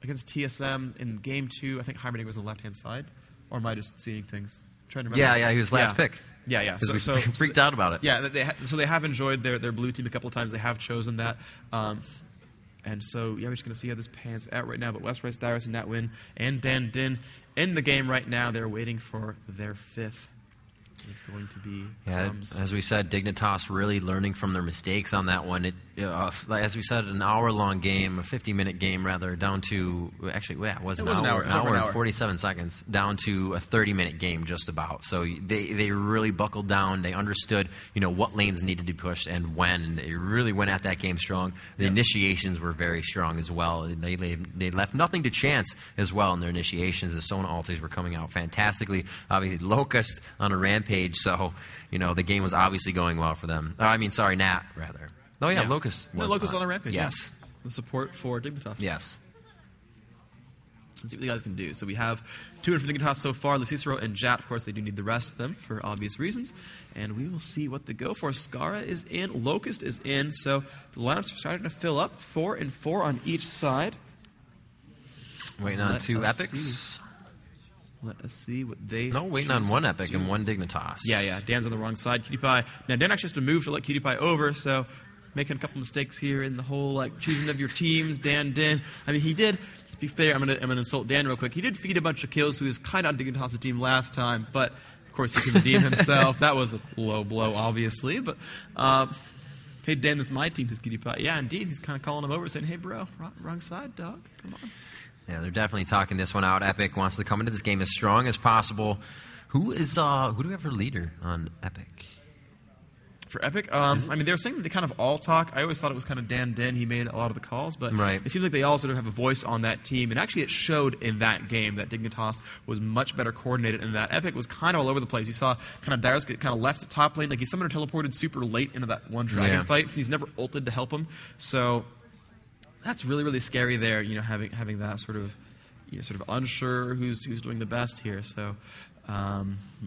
against TSM in Game 2. I think Heimerdinger was on the left-hand side. Or am I just seeing things? I'm trying to remember. Yeah, he was last pick. Yeah. So we freaked out about it. Yeah, so they have enjoyed their blue team a couple of times. They have chosen that. And so, yeah, we're just going to see how this pans out right now. But West Rice Dyrus in that win. And Dan Din in the game right now. They're waiting for their 5th. Is going to be as we said, Dignitas really learning from their mistakes on that one. As we said, an hour-long game, a 50-minute game rather, down to actually, it was an hour and 47 seconds, down to a 30-minute game just about. So they really buckled down. They understood what lanes needed to be pushed and when. And they really went at that game strong. The initiations were very strong as well. They left nothing to chance as well in their initiations. The Sona ultis were coming out fantastically. Obviously, Locust on a rampage. So, the game was obviously going well for them. Nat, rather. Oh, yeah, Locust was Locust on a rampage. Yes. Yeah. The support for Dignitas. Yes. Let's see what the guys can do. So we have 2 in for Dignitas so far. Lucicero and Jat, of course, they do need the rest of them for obvious reasons. And we will see what they go for. Skara is in. Locust is in. So the lineups are starting to fill up. 4 and 4 on each side. Waiting on 2 Epics. Let us see what they... No, waiting on 1 Epic and 1 Dignitas. Yeah. Dan's on the wrong side. Cutie Pie. Now, Dan actually has to move to let Cutie Pie over, so making a couple mistakes here in the whole, choosing of your teams. Dan Din. I mean, he did... Let's be fair. I'm gonna insult Dan real quick. He did feed a bunch of kills who was kind of on Dignitas' team last time, but, of course, he can redeem himself. That was a low blow, obviously, but... hey, Dan, that's my team, says Cutie Pie. Yeah, indeed. He's kind of calling him over, saying, hey, bro, wrong side, dog. Come on. Yeah, they're definitely talking this one out. Epic wants to come into this game as strong as possible. Who do we have for leader on Epic? For Epic? they were saying that they kind of all talk. I always thought it was kind of Dan Din. He made a lot of the calls, but it seems like they all sort of have a voice on that team. And actually it showed in that game that Dignitas was much better coordinated and that Epic was kind of all over the place. You saw kind of Dyrus get kind of left at top lane. Like he summoned or teleported super late into that one dragon fight. He's never ulted to help him. So... that's really, really scary there, having that sort of unsure who's doing the best here. So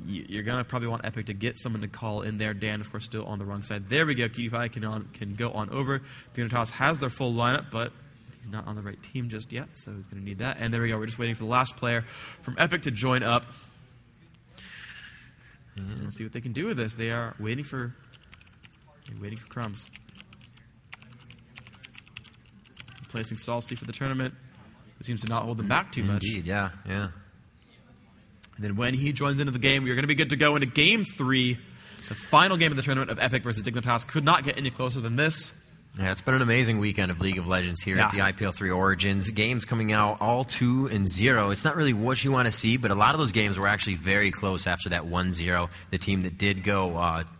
you're going to probably want Epic to get someone to call in there. Dan, of course, still on the wrong side. There we go. Cutie Pie can go on over. Dignitas has their full lineup, but he's not on the right team just yet, so he's going to need that. And there we go. We're just waiting for the last player from Epic to join up. And we'll see what they can do with this. They are waiting for crumbs. Placing Salsi for the tournament. It seems to not hold them back too much. Indeed, yeah. And then when he joins into the game, we're going to be good to go into Game 3. The final game of the tournament of Epic versus Dignitas. Could not get any closer than this. Yeah, it's been an amazing weekend of League of Legends here at the IPL 3 Origins. Games coming out all 2-0. It's not really what you want to see, but a lot of those games were actually very close after that 1-0. The team that did go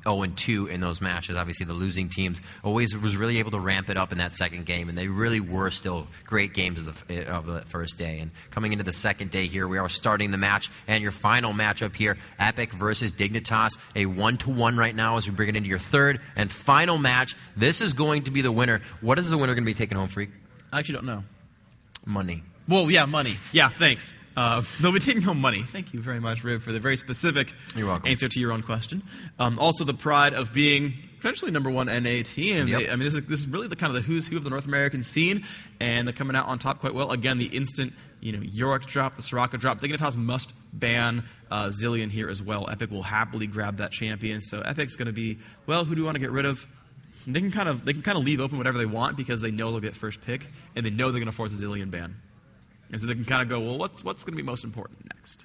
0-2 in those matches, obviously the losing teams, always was really able to ramp it up in that second game, and they really were still great games of the first day. And coming into the second day here, we are starting the match, and your final matchup here, Epic versus Dignitas, a 1-1 right now as we bring it into your third and final match. This is going to be the winner. What is the winner going to be taking home, Freak? I actually don't know. Money. Well, yeah, money. Yeah, thanks. They'll be taking home money. Thank you very much, Riv, for the very specific answer to your own question. Also, the pride of being potentially number 1 NA team. Yep. This is really the kind of the who's who of the North American scene, and they're coming out on top quite well. Again, the instant Yorick drop, the Soraka drop. Dignitas must ban Zilean here as well. Epic will happily grab that champion. So Epic's going to be, well, who do we want to get rid of? They can kind of leave open whatever they want because they know they'll get first pick, and they know they're going to force a Zilean ban. And so they can kind of go, well, what's going to be most important next?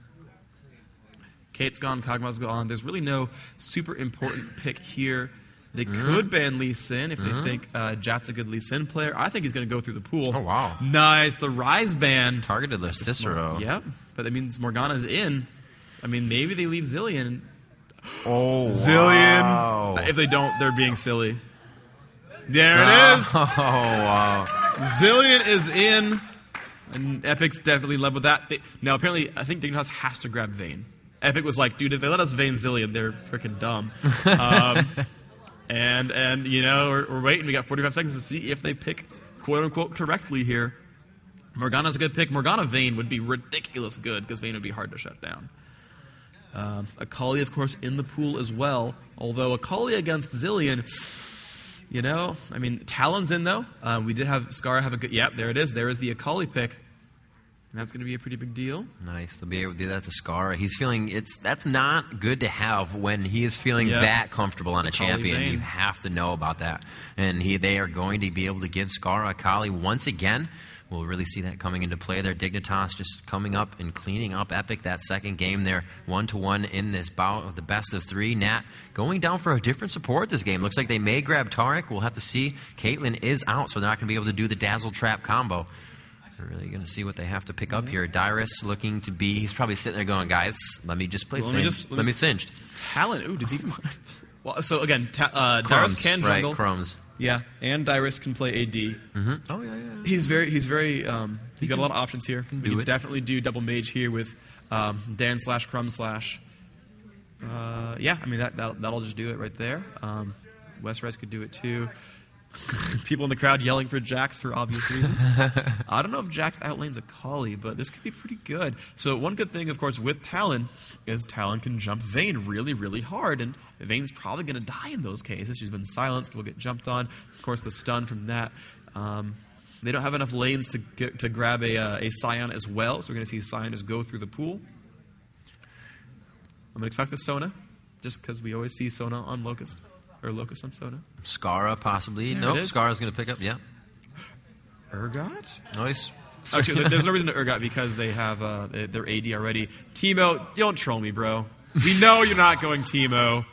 Kate's gone, Kog'Maw's gone. There's really no super important pick here. They could ban Lee Sin if they think Jat's a good Lee Sin player. I think he's going to go through the pool. Oh, wow. Nice. The Rise ban. Targeted their Cicero. Yep. But that means Morgana's in. I mean, maybe they leave Zilean. Oh, Zilean. Wow. If they don't, they're being silly. There it is. Oh, wow. Zilean is in. And Epic's definitely in love with that. Now, apparently, I think Dignitas has to grab Vayne. Epic was like, dude, if they let us Vayne Zilean, they're freaking dumb. And we're waiting. We got 45 seconds to see if they pick, quote-unquote, correctly here. Morgana's a good pick. Morgana Vayne would be ridiculous good because Vayne would be hard to shut down. Akali, of course, in the pool as well. Although Akali against Zilean, Talon's in, though. We did have Scar have a good... Yeah, there it is. There is the Akali pick. And that's going to be a pretty big deal. Nice. They'll be able to do that to Skara. He's feeling that's not good to have when he is feeling that comfortable on a champion. You have to know about that. And they are going to be able to give Skara Akali once again. We'll really see that coming into play there. Dignitas just coming up and cleaning up Epik that second game there, 1-1 in this bout of the best of three. Nat going down for a different support this game. Looks like they may grab Taric. We'll have to see. Caitlyn is out, so they're not going to be able to do the Dazzle Trap combo. We're really going to see what they have to pick up here. Dyrus looking to be... He's probably sitting there going, guys, let me just play Singed. Let me Singed. Talent. Ooh, does he... Well, so again, Dyrus can jungle. Right, Crumbs. Yeah, and Dyrus can play AD. Mm-hmm. Oh, yeah. He's very he's got a lot of options here. We can definitely do double mage here with Dan/Crumb/. Yeah, I mean, that'll just do it right there. Westrise could do it too. People in the crowd yelling for Jax for obvious reasons. I don't know if Jax outlanes Akali, but this could be pretty good. So one good thing, of course, with Talon is Talon can jump Vayne really, really hard, and Vayne's probably going to die in those cases. She's been silenced, will get jumped on. Of course, the stun from that. They don't have enough lanes to grab a Scion as well, so we're going to see Scion just go through the pool. I'm going to expect the Sona, just because we always see Sona on Locust. Or Locust on Sona. Skara, possibly. Nope, Skara's going to pick up, yeah. Urgot? Nice. Actually, there's no reason to Urgot because they have their AD already. Teemo, don't troll me, bro. We know you're not going Teemo.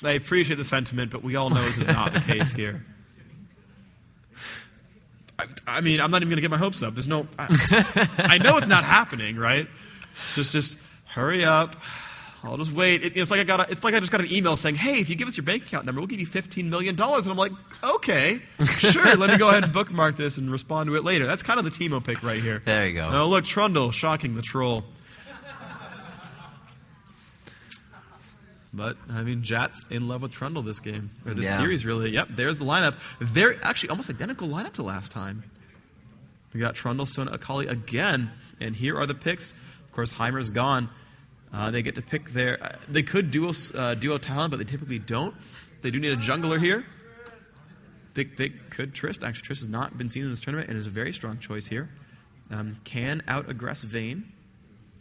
I appreciate the sentiment, but we all know this is not the case here. I mean, I'm not even going to get my hopes up. There's no... I know it's not happening, right? Just hurry up. I'll just wait. It's like I just got an email saying, "Hey, if you give us your bank account number, we'll give you $15 million." And I'm like, "Okay, sure. Let me go ahead and bookmark this and respond to it later." That's kind of the Teemo pick right here. There you go. Oh, look, Trundle shocking the troll. But I mean, Jat's in love with Trundle this game or this series, really. Yep, there's the lineup. Very actually almost identical lineup to last time. We got Trundle, Sona, Akali again, and here are the picks. Of course, Heimer's gone. They get to pick their... they could duo Talon, but they typically don't. They do need a jungler here. They could Trist. Actually, Trist has not been seen in this tournament and is a very strong choice here. Can out-aggress Vayne.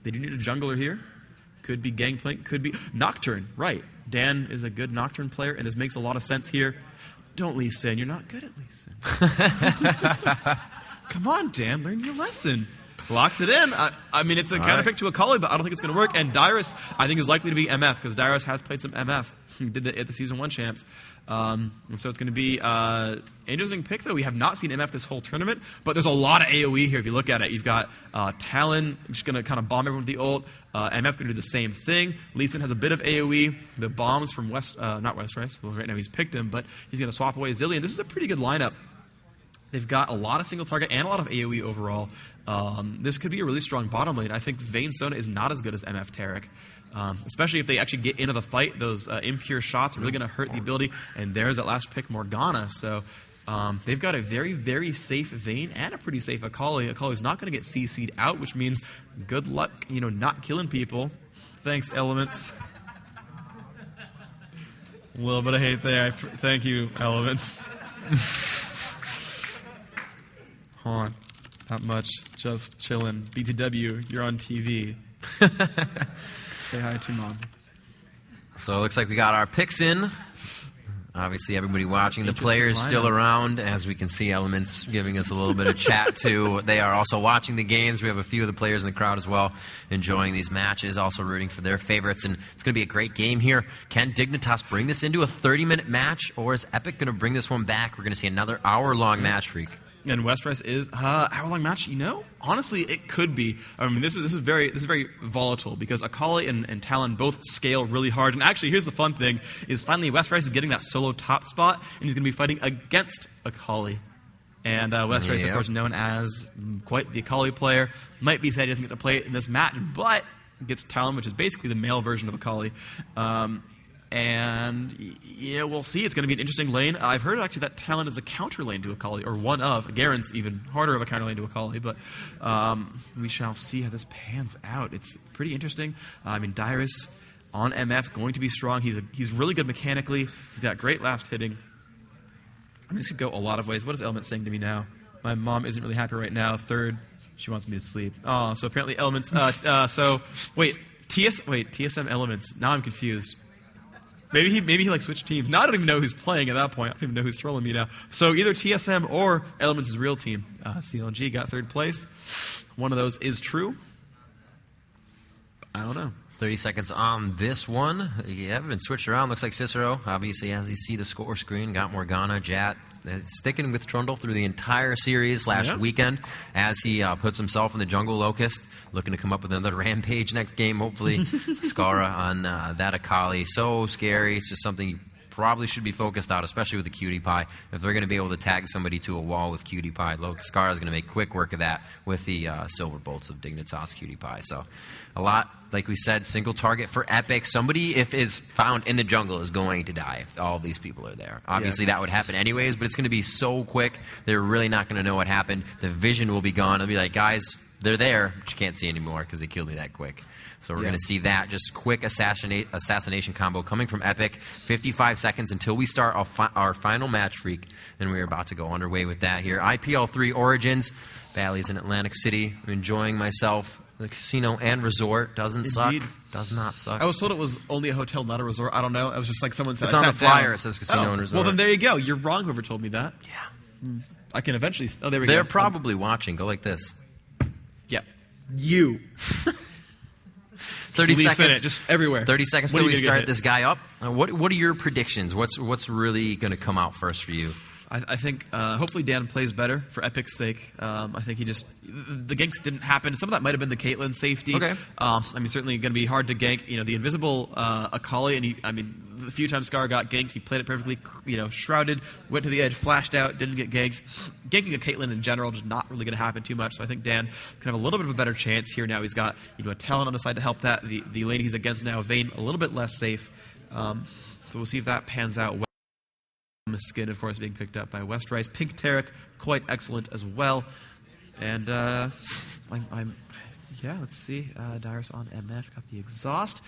They do need a jungler here. Could be Gangplank. Could be Nocturne. Right. Dan is a good Nocturne player, and this makes a lot of sense here. Don't Lee Sin. You're not good at Lee Sin. Come on, Dan. Learn your lesson. Locks it in. I mean, it's a counter pick to Akali, but I don't think it's going to work. And Dyrus, I think, is likely to be MF because Dyrus has played some MF. He did that at the Season 1 champs. And so it's going to be an interesting pick, though. We have not seen MF this whole tournament, but there's a lot of AoE here if you look at it. You've got Talon just going to kind of bomb everyone with the ult. MF going to do the same thing. Lee Sin has a bit of AoE. The bombs from not Westrise. Well, right now he's picked him, but he's going to swap away Zillion. This is a pretty good lineup. They've got a lot of single target and a lot of AoE overall. This could be a really strong bottom lane. I think Vayne Sona is not as good as MF Taric, especially if they actually get into the fight. Those impure shots are really going to hurt the ability. And there's that last pick, Morgana. So they've got a very, very safe Vayne and a pretty safe Akali. Akali's not going to get CC'd out, which means good luck, not killing people. Thanks, Elements. A little bit of hate there. Thank you, Elements. Hold on. Not much. Just chilling. BTW, you're on TV. Say hi to Mom. So it looks like we got our picks in. Obviously, everybody watching, the players still around. As we can see, Elements giving us a little bit of chat, too. They are also watching the games. We have a few of the players in the crowd as well enjoying these matches, also rooting for their favorites. And it's going to be a great game here. Can Dignitas bring this into a 30-minute match, or is Epik going to bring this one back? We're going to see another hour-long match freak. And Westrise is hour-long match. Honestly, it could be. I mean, this is very volatile because Akali and Talon both scale really hard. And actually, here's the fun thing: is finally Westrise is getting that solo top spot, and he's going to be fighting against Akali. And Westrise, of course, known as quite the Akali player, might be sad he doesn't get to play it in this match, but gets Talon, which is basically the male version of Akali. And yeah, we'll see. It's going to be an interesting lane. I've heard actually that Talon is a counter lane to Akali, or one of. Garen's even harder of a counter lane to Akali, but we shall see how this pans out. It's pretty interesting. I mean, Dyrus on MF going to be strong. He's really good mechanically. He's got great last hitting. I mean, this could go a lot of ways. What is Element saying to me now? My mom isn't really happy right now. Third, She wants me to sleep. Oh, so apparently Elements. TSM Elements. Now I'm confused. Maybe he like switched teams. Now I don't even know who's playing at that point. I don't even know who's trolling me now. So either TSM or Elements' real team. CLNG got third place. One of those is true. I don't know. 30 seconds on this one. Yeah, been switched around. Looks like Cicero, obviously, as you see the score screen, got Morgana, Jat, sticking with Trundle through the entire series last weekend as he puts himself in the jungle Locust, looking to come up with another Rampage next game, hopefully. Skara on that Akali. So scary. It's just something you probably should be focused on, especially with the Cutie Pie. If they're going to be able to tag somebody to a wall with Cutie Pie, Skara is going to make quick work of that with the Silver Bolts of Dignitas Cutie Pie. So a lot, like we said, single target for Epik. Somebody, if is found in the jungle, is going to die if all these people are there. Obviously, that would happen anyways, but it's going to be so quick, they're really not going to know what happened. The vision will be gone. It'll be like, guys, they're there, but you can't see anymore because they killed me that quick. So we're going to see that just quick assassination combo coming from Epik. 55 seconds until we start our final match, Freak, and we're about to go underway with that here. IPL 3 Origins. Bally's in Atlantic City. I'm enjoying myself. The casino and resort doesn't suck. Does not suck. I was told it was only a hotel, not a resort. I don't know. It was just like someone said. It's on the flyer. It says casino and resort. Well, then there you go. You're wrong. Whoever told me that. Yeah. I can eventually. Oh, there we go. They're probably watching. Go like this. Yeah. You. 30 seconds. Just everywhere. 30 seconds till we start this guy up. What are your predictions? What's really going to come out first for you? I think hopefully Dan plays better for Epic's sake. I think the ganks didn't happen. Some of that might have been the Caitlyn safety. Okay. Certainly going to be hard to gank. The invisible Akali, and the few times Scar got ganked, he played it perfectly. Shrouded, went to the edge, flashed out, didn't get ganked. Ganking a Caitlyn in general just not really going to happen too much. So I think Dan can have a little bit of a better chance here. Now he's got a talent on the side to help that. The lane he's against now, Vayne, a little bit less safe. So we'll see if that pans out well. Skin, of course, being picked up by West Rice. Pink Tarek, quite excellent as well. And let's see. Dyrus on MF, got the exhaust.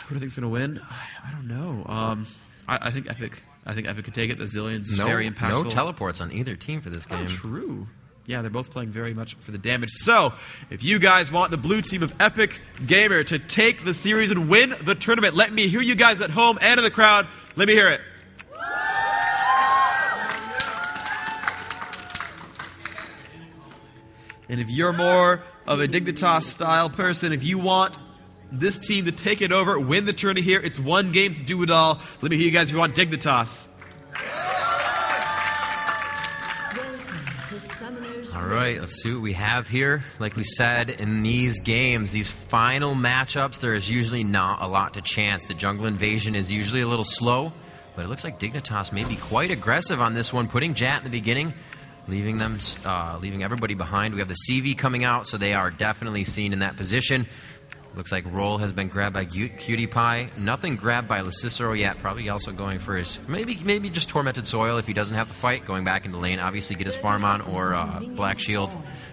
Who do I think's going to win? I don't know. I think Epik. I think Epik could take it. The Zillion's very impactful. No teleports on either team for this game. Oh, true. Yeah, they're both playing very much for the damage. So, if you guys want the blue team of Epik Gamer to take the series and win the tournament, let me hear you guys at home and in the crowd. Let me hear it. And if you're more of a Dignitas-style person, if you want this team to take it over, win the tournament here, it's one game to do it all. Let me hear you guys if you want Dignitas. All right, let's see what we have here. Like we said, in these games, these final matchups, there is usually not a lot to chance. The jungle invasion is usually a little slow, but it looks like Dignitas may be quite aggressive on this one, putting Jat in the beginning. Leaving everybody behind. We have the CV coming out, so they are definitely seen in that position. Looks like Roll has been grabbed by Cutie Pie. Nothing grabbed by Cicero yet. Probably also going for his maybe just Tormented Soil if he doesn't have to fight. Going back into lane, obviously get his farm on, or Black Shield.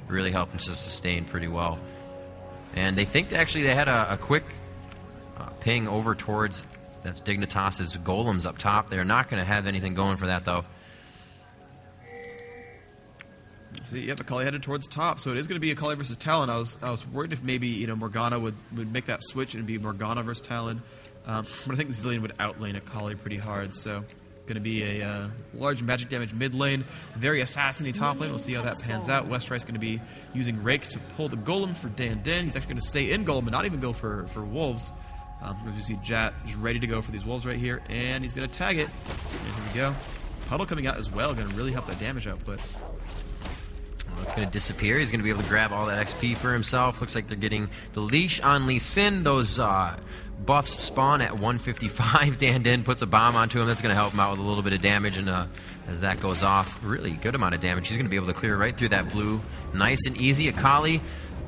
Really helping to sustain pretty well. And they think they had a quick ping over towards that's Dignitas' golems up top. They're not going to have anything going for that though. See, yep, Akali headed towards top, so it is going to be Akali versus Talon. I was worried if maybe Morgana would make that switch and be Morgana versus Talon, but I think Zillion would outlane Akali pretty hard. So going to be a large magic damage mid lane, very assassin-y top lane. We'll see how that pans out. Westrice going to be using Rake to pull the golem for Dan Den. He's actually going to stay in golem and not even go for wolves. As you see, Jat is ready to go for these wolves right here, and he's going to tag it. And here we go. Puddle coming out as well, going to really help that damage output. It's going to disappear. He's going to be able to grab all that XP for himself. Looks like they're getting the leash on Lee Sin. Those buffs spawn at 155. Dan Den puts a bomb onto him. That's going to help him out with a little bit of damage. And as that goes off, really good amount of damage. He's going to be able to clear right through that blue. Nice and easy. Akali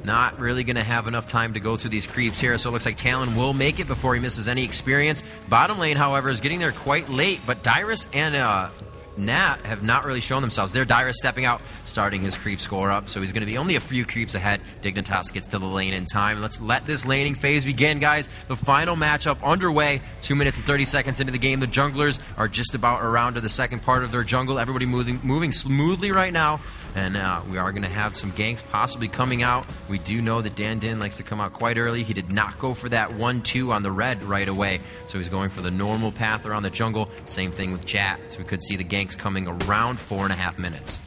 not really going to have enough time to go through these creeps here. So it looks like Talon will make it before he misses any experience. Bottom lane, however, is getting there quite late. But Dyrus and Nat have not really shown themselves. There, Dyrus stepping out, starting his creep score up, so he's going to be only a few creeps ahead. Dignitas gets to the lane in time. Let's let this laning phase begin, guys. The final matchup underway. 2 minutes and 30 seconds into the game. The junglers are just about around to the second part of their jungle. Everybody moving smoothly right now. And we are going to have some ganks possibly coming out. We do know that Dan Din likes to come out quite early. He did not go for that 1-2 on the red right away, so he's going for the normal path around the jungle. Same thing with Jat, so we could see the ganks coming around 4.5 minutes.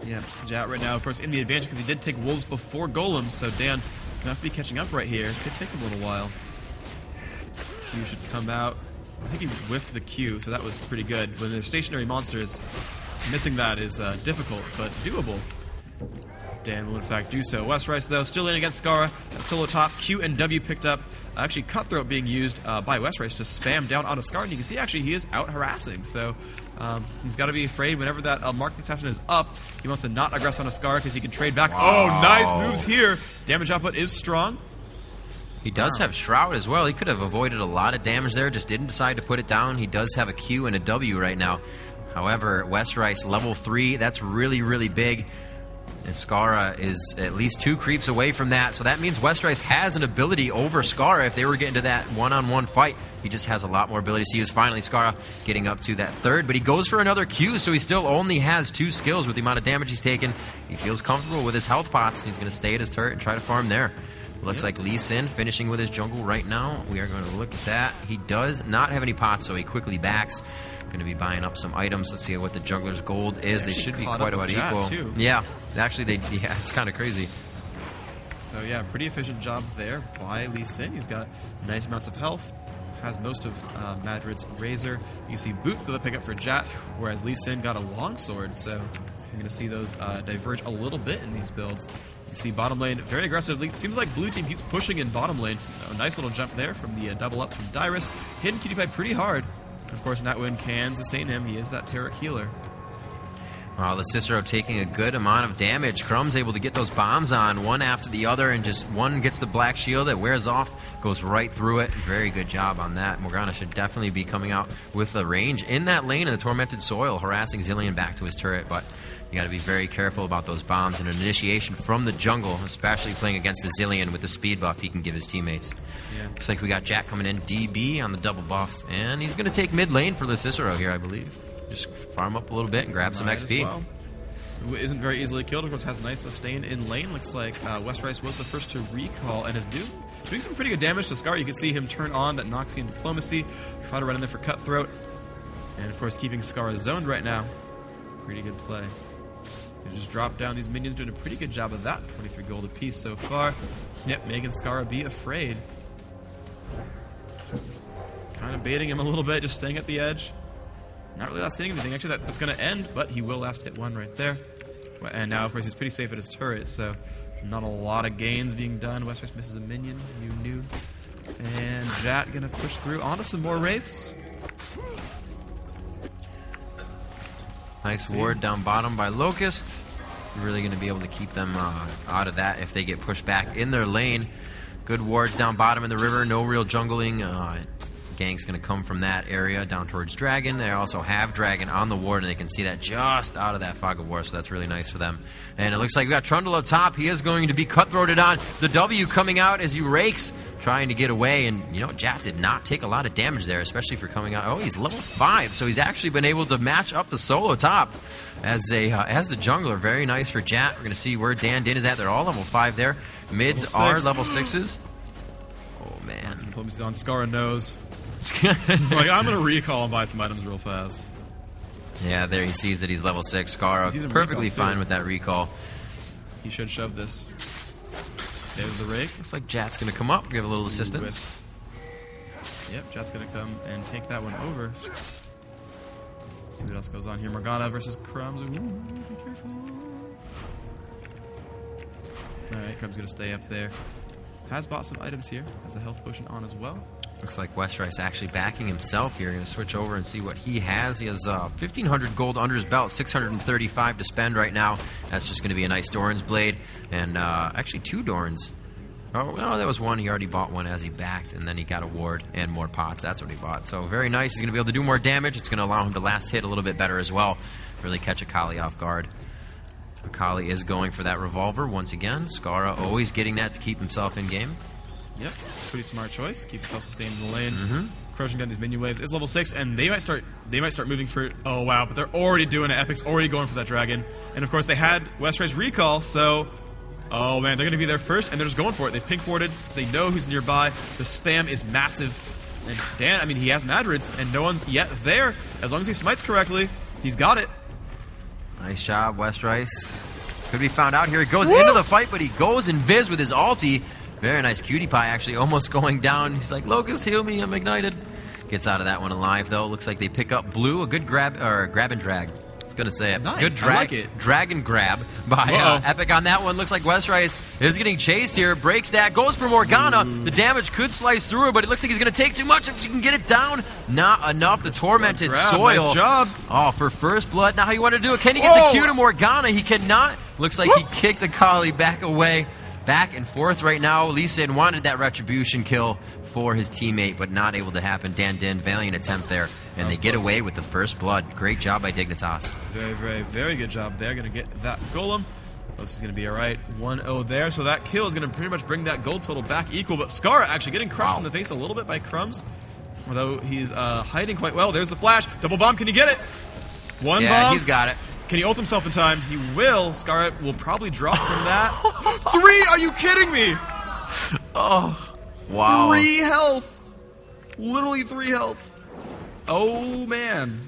Yeah, Jat right now, of course, in the advantage because he did take wolves before golems, so Dan going to have to be catching up right here. Could take him a little while. Q should come out. I think he whiffed the Q, so that was pretty good. When they're stationary monsters, missing that is difficult, but doable. Dan will in fact do so. Westrice, though, still in against Skara at solo top. Q and W picked up. Actually, Cutthroat being used by Westrice to spam down on a Skara. And you can see, actually, he is out harassing. So he's got to be afraid whenever that Marking Assassin is up. He wants to not aggress on a Skara because he can trade back. Wow. Oh, nice moves here. Damage output is strong. He does have Shroud as well. He could have avoided a lot of damage there, just didn't decide to put it down. He does have a Q and a W right now. However, Westrice level 3, that's really, really big. And Skara is at least 2 creeps away from that. So that means Westrice has an ability over Skara if they were getting to that one-on-one fight. He just has a lot more ability to use. Finally, Skara getting up to that 3rd. But he goes for another Q, so he still only has 2 skills with the amount of damage he's taken. He feels comfortable with his health pots. He's going to stay at his turret and try to farm there. Looks like Lee Sin finishing with his jungle right now. We are going to look at that. He does not have any pots, so he quickly backs. Going to be buying up some items. Let's see what the jungler's gold is. They should be quite about equal. Too. Yeah, actually, it's kind of crazy. So yeah, pretty efficient job there by Lee Sin. He's got nice amounts of health. Has most of Madrid's Razor. You see boots that they pick up for Jat, whereas Lee Sin got a longsword. So you're going to see those diverge a little bit in these builds. You see bottom lane very aggressively. Seems like blue team keeps pushing in bottom lane. A nice little jump there from the double up from Dyrus. Hitting Cutie Pie pretty hard. Of course, Natwin can sustain him. He is that Taric healer. Well, the Cicero taking a good amount of damage. Crumb's able to get those bombs on one after the other, and just one gets the black shield that wears off, goes right through it. Very good job on that. Morgana should definitely be coming out with a range in that lane in the Tormented Soil, harassing Zilean back to his turret, but you got to be very careful about those bombs and an initiation from the jungle, especially playing against the Zilean with the speed buff he can give his teammates. Yeah. Looks like we got Jack coming in, DB on the double buff, and he's going to take mid lane for the Cicero here, I believe. Just farm up a little bit and grab some XP. Well. Isn't very easily killed, of course, has a nice sustain in lane. Looks like Westrice was the first to recall and is doing some pretty good damage to Scar. You can see him turn on that Noxian Diplomacy, try to run in there for Cutthroat, and of course keeping Scar zoned right now. Pretty good play. They just drop down these minions, doing a pretty good job of that. 23 gold apiece so far. Yep, making Scar be afraid. Kind of baiting him a little bit, just staying at the edge. Not really last hitting anything. Actually, that's going to end, but he will last hit one right there. And now, of course, he's pretty safe at his turret, so not a lot of gains being done. Westrice misses a minion. New. And Jat going to push through onto some more Wraiths. Nice ward down bottom by Locust. You're really going to be able to keep them out of that if they get pushed back in their lane. Good wards down bottom in the river. No real jungling. Gank's going to come from that area down towards Dragon. They also have Dragon on the ward, and they can see that just out of that fog of war, so that's really nice for them. And it looks like we got Trundle up top. He is going to be cutthroated on. The W coming out as he rakes, trying to get away, and you know, Jat did not take a lot of damage there, especially for coming out. Oh, he's level 5, so he's actually been able to match up the solo top as the jungler. Very nice for Jat. We're going to see where Dan Din is at. They're all level 5 there. Mids are level 6s. Oh, man. Diplomacy on Scar knows. It's like, I'm going to recall and buy some items real fast. Yeah, there he sees that he's level 6. Scar perfectly fine with that recall. He should shove this. There's the rake. Looks like Jat's going to come up, give a little assistance. Yep, Jat's going to come and take that one over. Let's see what else goes on here. Morgana versus Crumbs. Ooh, be careful. Alright, Crumbs going to stay up there. Has bought some items here. Has a health potion on as well. Looks like Westrice actually backing himself here. Going to switch over and see what he has. He has 1,500 gold under his belt, 635 to spend right now. That's just going to be a nice Doran's Blade, and actually 2 Dorans. Oh, no, that was one. He already bought one as he backed, and then he got a ward and more pots. That's what he bought. So very nice. He's going to be able to do more damage. It's going to allow him to last hit a little bit better as well. Really catch Akali off guard. Akali is going for that revolver once again. Skara always getting that to keep himself in game. Yep, it's a pretty smart choice. Keep yourself sustained in the lane. crushing down these minion waves. It's level 6, and they might start moving for it. Oh wow, but they're already doing it. Epic's already going for that dragon. And of course they had Westrice recall, so oh man, they're gonna be there first, and they're just going for it. They've pink warded, they know who's nearby, the spam is massive. And Dan, I mean, he has Madrids, and no one's yet there. As long as he smites correctly, he's got it. Nice job, Westrice. Could be found out here. He goes into the fight, but he goes invis with his ulti. Very nice. Cutie Pie actually almost going down. He's like, Locust, heal me, I'm ignited. Gets out of that one alive, though. Looks like they pick up Blue. A good grab and drag. I was going to say it. Nice. Good drag and grab by Epik on that one. Looks like Westrice is getting chased here. Breaks that. Goes for Morgana. Ooh. The damage could slice through her, but it looks like he's going to take too much. If you can get it down, not enough. The Tormented Soil. Nice job. Oh, for first blood. Now how you want to do it. Can he get the Q to Morgana? He cannot. Looks like he kicked Akali back away. Back and forth right now. Lee Sin wanted that retribution kill for his teammate, but not able to happen. Dan Din, valiant attempt there, and they get away with the first blood. Great job by Dignitas. Very, very, very good job. They're going to get that golem. This is going to be all right. 1-0 there, so that kill is going to pretty much bring that gold total back equal, but Scar actually getting crushed in the face a little bit by Crumbs, although he's hiding quite well. There's the flash. Double bomb. Can you get it? One bomb. Yeah, he's got it. Can he ult himself in time? He will. Scar will probably drop from that. 3? Are you kidding me? Oh, wow. 3 health. Literally 3 health. Oh, man.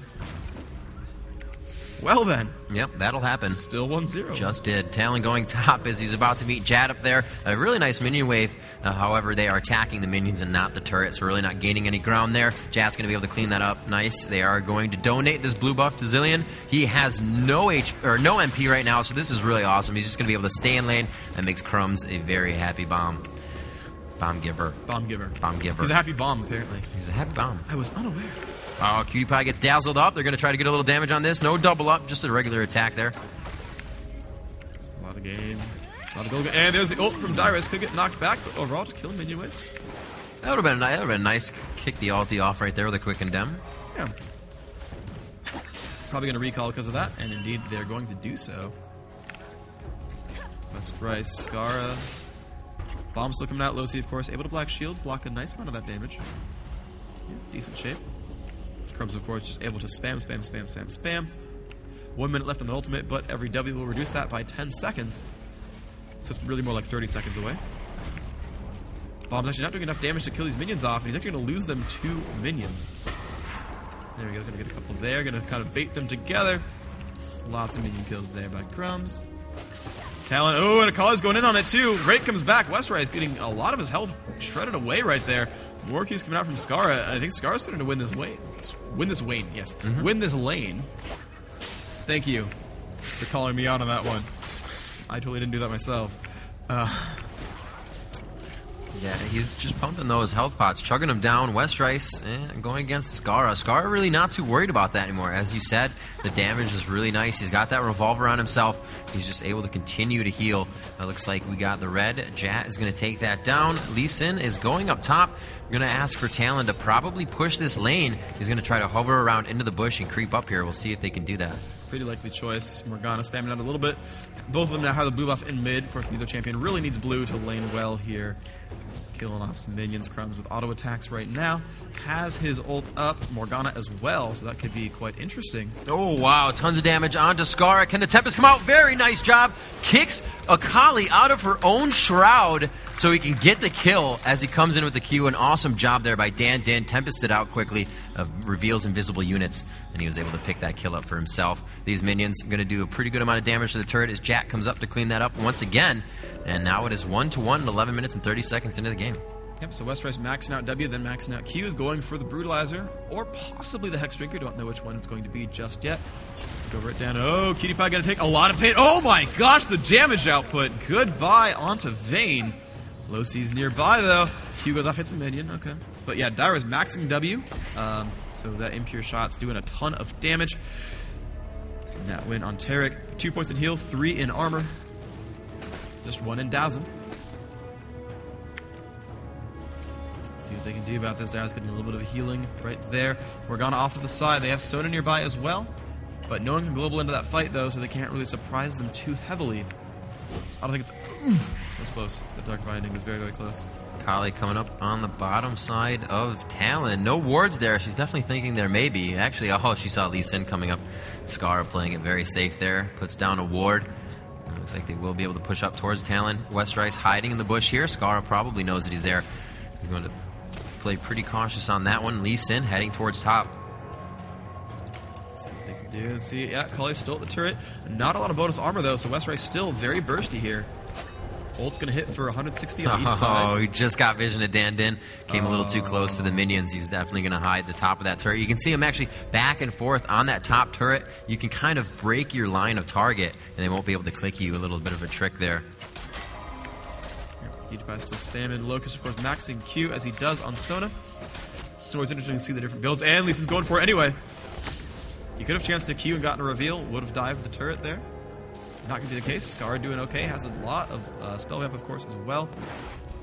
Well, then. Yep, that'll happen. Still 1-0. Just did. Talon going top as he's about to meet Jad up there. A really nice minion wave. However, they are attacking the minions and not the turret, so really not gaining any ground there. Jad's going to be able to clean that up. Nice. They are going to donate this blue buff to Zilean. He has no MP right now, so this is really awesome. He's just going to be able to stay in lane and makes Crumbs a very happy bomb. Bomb giver. Bomb giver. Bomb giver. He's a happy bomb, apparently. He's a happy bomb. I was unaware. Oh, Cutie Pie gets dazzled up. They're going to try to get a little damage on this. No double up, just a regular attack there. A lot of game. A lot of goal. And there's the ult from Dyrus. Could get knocked back, but overall just killing minion waves. That would have been nice. Kick the ulti off right there with a quick condemn. Yeah. Probably going to recall because of that, and indeed they're going to do so. Westrice, Scara. Bomb still coming out. Losi, of course, able to black shield, block a nice amount of that damage. Yeah, decent shape. Crumbs, of course, just able to spam. 1 minute left on the ultimate, but every W will reduce that by 10 seconds. So it's really more like 30 seconds away. Bomb's actually not doing enough damage to kill these minions off, and he's actually going to lose them 2 minions. There he goes, going to get a couple there, going to kind of bait them together. Lots of minion kills there by Crumbs. Talon, oh, and Akali's going in on it too. Rake comes back. Westrice getting a lot of his health shredded away right there. More Q's coming out from Scara. I think Scara's starting to win this lane. Win this lane. Thank you for calling me out on that one. I totally didn't do that myself. Yeah, he's just pumping those health pots, chugging them down. Westrice going against Scara. Scara really not too worried about that anymore. As you said, the damage is really nice. He's got that revolver on himself. He's just able to continue to heal. It looks like we got the red. Jat is going to take that down. Lee Sin is going up top. We're going to ask for Talon to probably push this lane. He's going to try to hover around into the bush and creep up here. We'll see if they can do that. Pretty likely choice. Morgana spamming out a little bit. Both of them now have the blue buff in mid. Of course, neither champion really needs blue to lane well here. Killing off some minions. Crumbs with auto attacks right now. Has his ult up. Morgana as well, so that could be quite interesting. Oh, wow. Tons of damage onto Scara. Can the Tempest come out? Very nice job. Kicks Akali out of her own shroud so he can get the kill as he comes in with the Q. An awesome job there by Dan Din. Tempested out quickly. Reveals invisible units, and he was able to pick that kill up for himself. These minions are going to do a pretty good amount of damage to the turret as Jack comes up to clean that up once again. And now it is 1-1 in 11 minutes and 30 seconds into the game. Yep, so Westrice maxing out W, then maxing out Q, is going for the Brutalizer, or possibly the Hex Drinker. Don't know which one it's going to be just yet. Go right down. Oh, Cutie Pie going to take a lot of pain. Oh my gosh, the damage output. Goodbye onto Vayne. Losi's nearby, though. Q goes off, hits a minion. Okay. But yeah, Dyra's maxing W, so that impure shot's doing a ton of damage. So that win on Taric. 2 points in heal, 3 in armor. Just 1 in Dazzle. See what they can do about this. Dyra's getting a little bit of healing right there. Morgana off to the side. They have Sona nearby as well. But no one can global into that fight, though, so they can't really surprise them too heavily. I don't think it's... Oof, that was close. The Dark Binding was very, very close. Kali coming up on the bottom side of Talon. No wards there. She's definitely thinking there may be. Actually, oh, she saw Lee Sin coming up. Skara playing it very safe there. Puts down a ward. Looks like they will be able to push up towards Talon. Westrice hiding in the bush here. Skara probably knows that he's there. He's going to play pretty cautious on that one. Lee Sin heading towards top. See what they can do. See, yeah, Kali's still at the turret. Not a lot of bonus armor, though, so Westrice still very bursty here. Ult's going to hit for 160 on the east side. Oh, he just got vision of Dan Din. Came a little too close to the minions. He's definitely going to hide the top of that turret. You can see him actually back and forth on that top turret. You can kind of break your line of target, and they won't be able to click you. A little bit of a trick there. Dignitas still spamming. Locust, of course, maxing Q as he does on Sona. It's always interesting to see the different builds. And Lee Sin's going for it anyway. He could have chanced to Q and gotten a reveal. Would have dived the turret there. Not going to be the case. Skara doing okay. Has a lot of spell vamp, of course, as well.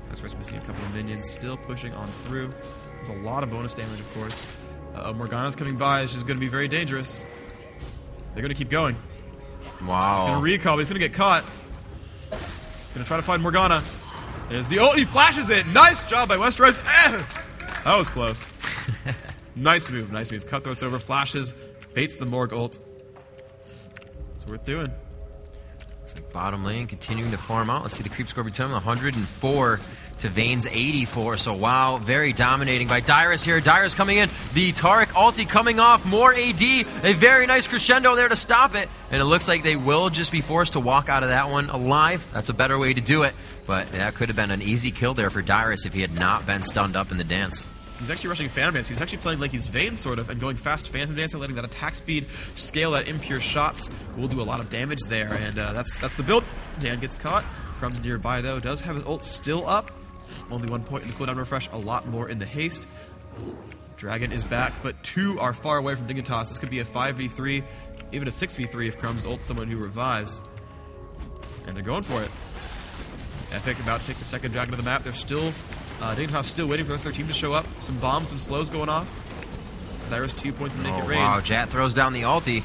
That's right, missing a couple of minions. Still pushing on through. There's a lot of bonus damage, of course. Morgana's coming by. She's going to be very dangerous. They're going to keep going. Wow. He's going to recall, but he's going to get caught. He's going to try to find Morgana. There's the ult. He flashes it. Nice job by Westrice. That was close. Nice move. Nice move. Cutthroat's over. Flashes. Baits the Morg ult. That's what we're doing. Bottom lane continuing to farm out. Let's see the creep score between them. 104 to Vayne's 84. So wow, very dominating by Dyrus here. Dyrus coming in. The Taric ulti coming off. More AD. A very nice crescendo there to stop it. And it looks like they will just be forced to walk out of that one alive. That's a better way to do it. But that could have been an easy kill there for Dyrus if he had not been stunned up in the dance. He's actually rushing Phantom Dance. He's actually playing like he's Vayne, sort of, and going fast Phantom Dancer, letting that attack speed scale that impure shots will do a lot of damage there. And that's the build. Dan gets caught. Crumbs nearby, though. Does have his ult still up. Only 1 point in the cooldown refresh. A lot more in the haste. Dragon is back, but 2 are far away from Dignitas. This could be a 5v3, even a 6v3 if Crumbs ults someone who revives. And they're going for it. Epik about to take the second dragon to the map. They're still... Dignitas still waiting for the rest of their team to show up. Some bombs, some slows going off. Dyrus 2 points in Naked Raid. Wow, Jat throws down the ulti.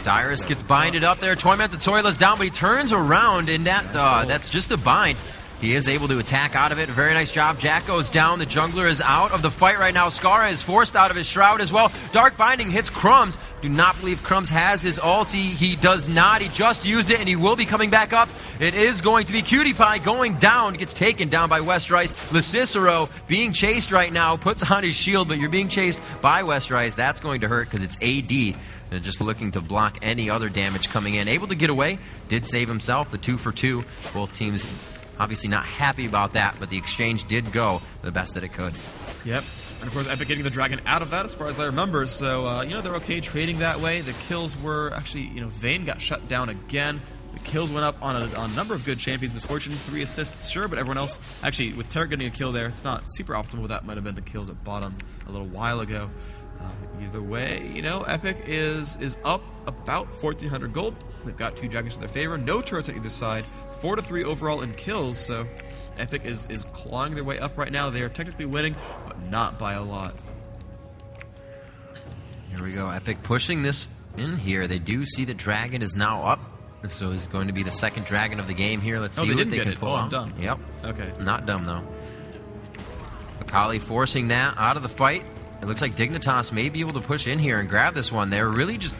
Dyrus gets binded up there. Tormented Toila's down, but he turns around, and that's just a bind. He is able to attack out of it. Very nice job. Jack goes down. The jungler is out of the fight right now. Skara is forced out of his shroud as well. Dark Binding hits Crumbs. Do not believe Crumbs has his ulti. He does not. He just used it, and he will be coming back up. It is going to be Cutie Pie going down. Gets taken down by Westrice. Lecicero being chased right now. Puts on his shield, but you're being chased by Westrice. That's going to hurt because it's AD. They're just looking to block any other damage coming in. Able to get away. Did save himself. The 2 for 2. Both teams... obviously not happy about that, but the exchange did go the best that it could. Yep. And of course, Epik getting the dragon out of that as far as I remember. So, they're okay trading that way. The kills were actually, Vayne got shut down again. The kills went up on a number of good champions. Misfortune, 3 assists, sure, but everyone else, actually, with Taric getting a kill there, it's not super optimal. That might have been the kills at bottom a little while ago. Either way, Epik is up about 1,400 gold. They've got 2 dragons in their favor. No turrets on either side. 4 to 3 overall in kills, so Epik is clawing their way up right now. They are technically winning, but not by a lot. Here we go. Epik pushing this in here. They do see that dragon is now up, so he's going to be the second dragon of the game here. Let's see what they can pull out. I'm dumb. Yep. Okay. Not dumb, though. Akali forcing that out of the fight. It looks like Dignitas may be able to push in here and grab this one. They're really just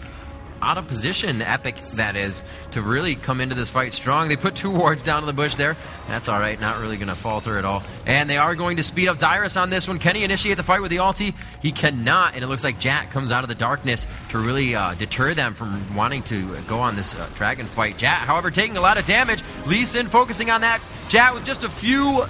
out of position, Epik, that is, to really come into this fight strong. They put 2 wards down in the bush there. That's all right. Not really going to falter at all. And they are going to speed up Dyrus on this one. Can he initiate the fight with the ulti? He cannot, and it looks like Jack comes out of the darkness to really deter them from wanting to go on this dragon fight. Jack, however, taking a lot of damage. Lee Sin focusing on that. Jack with just a few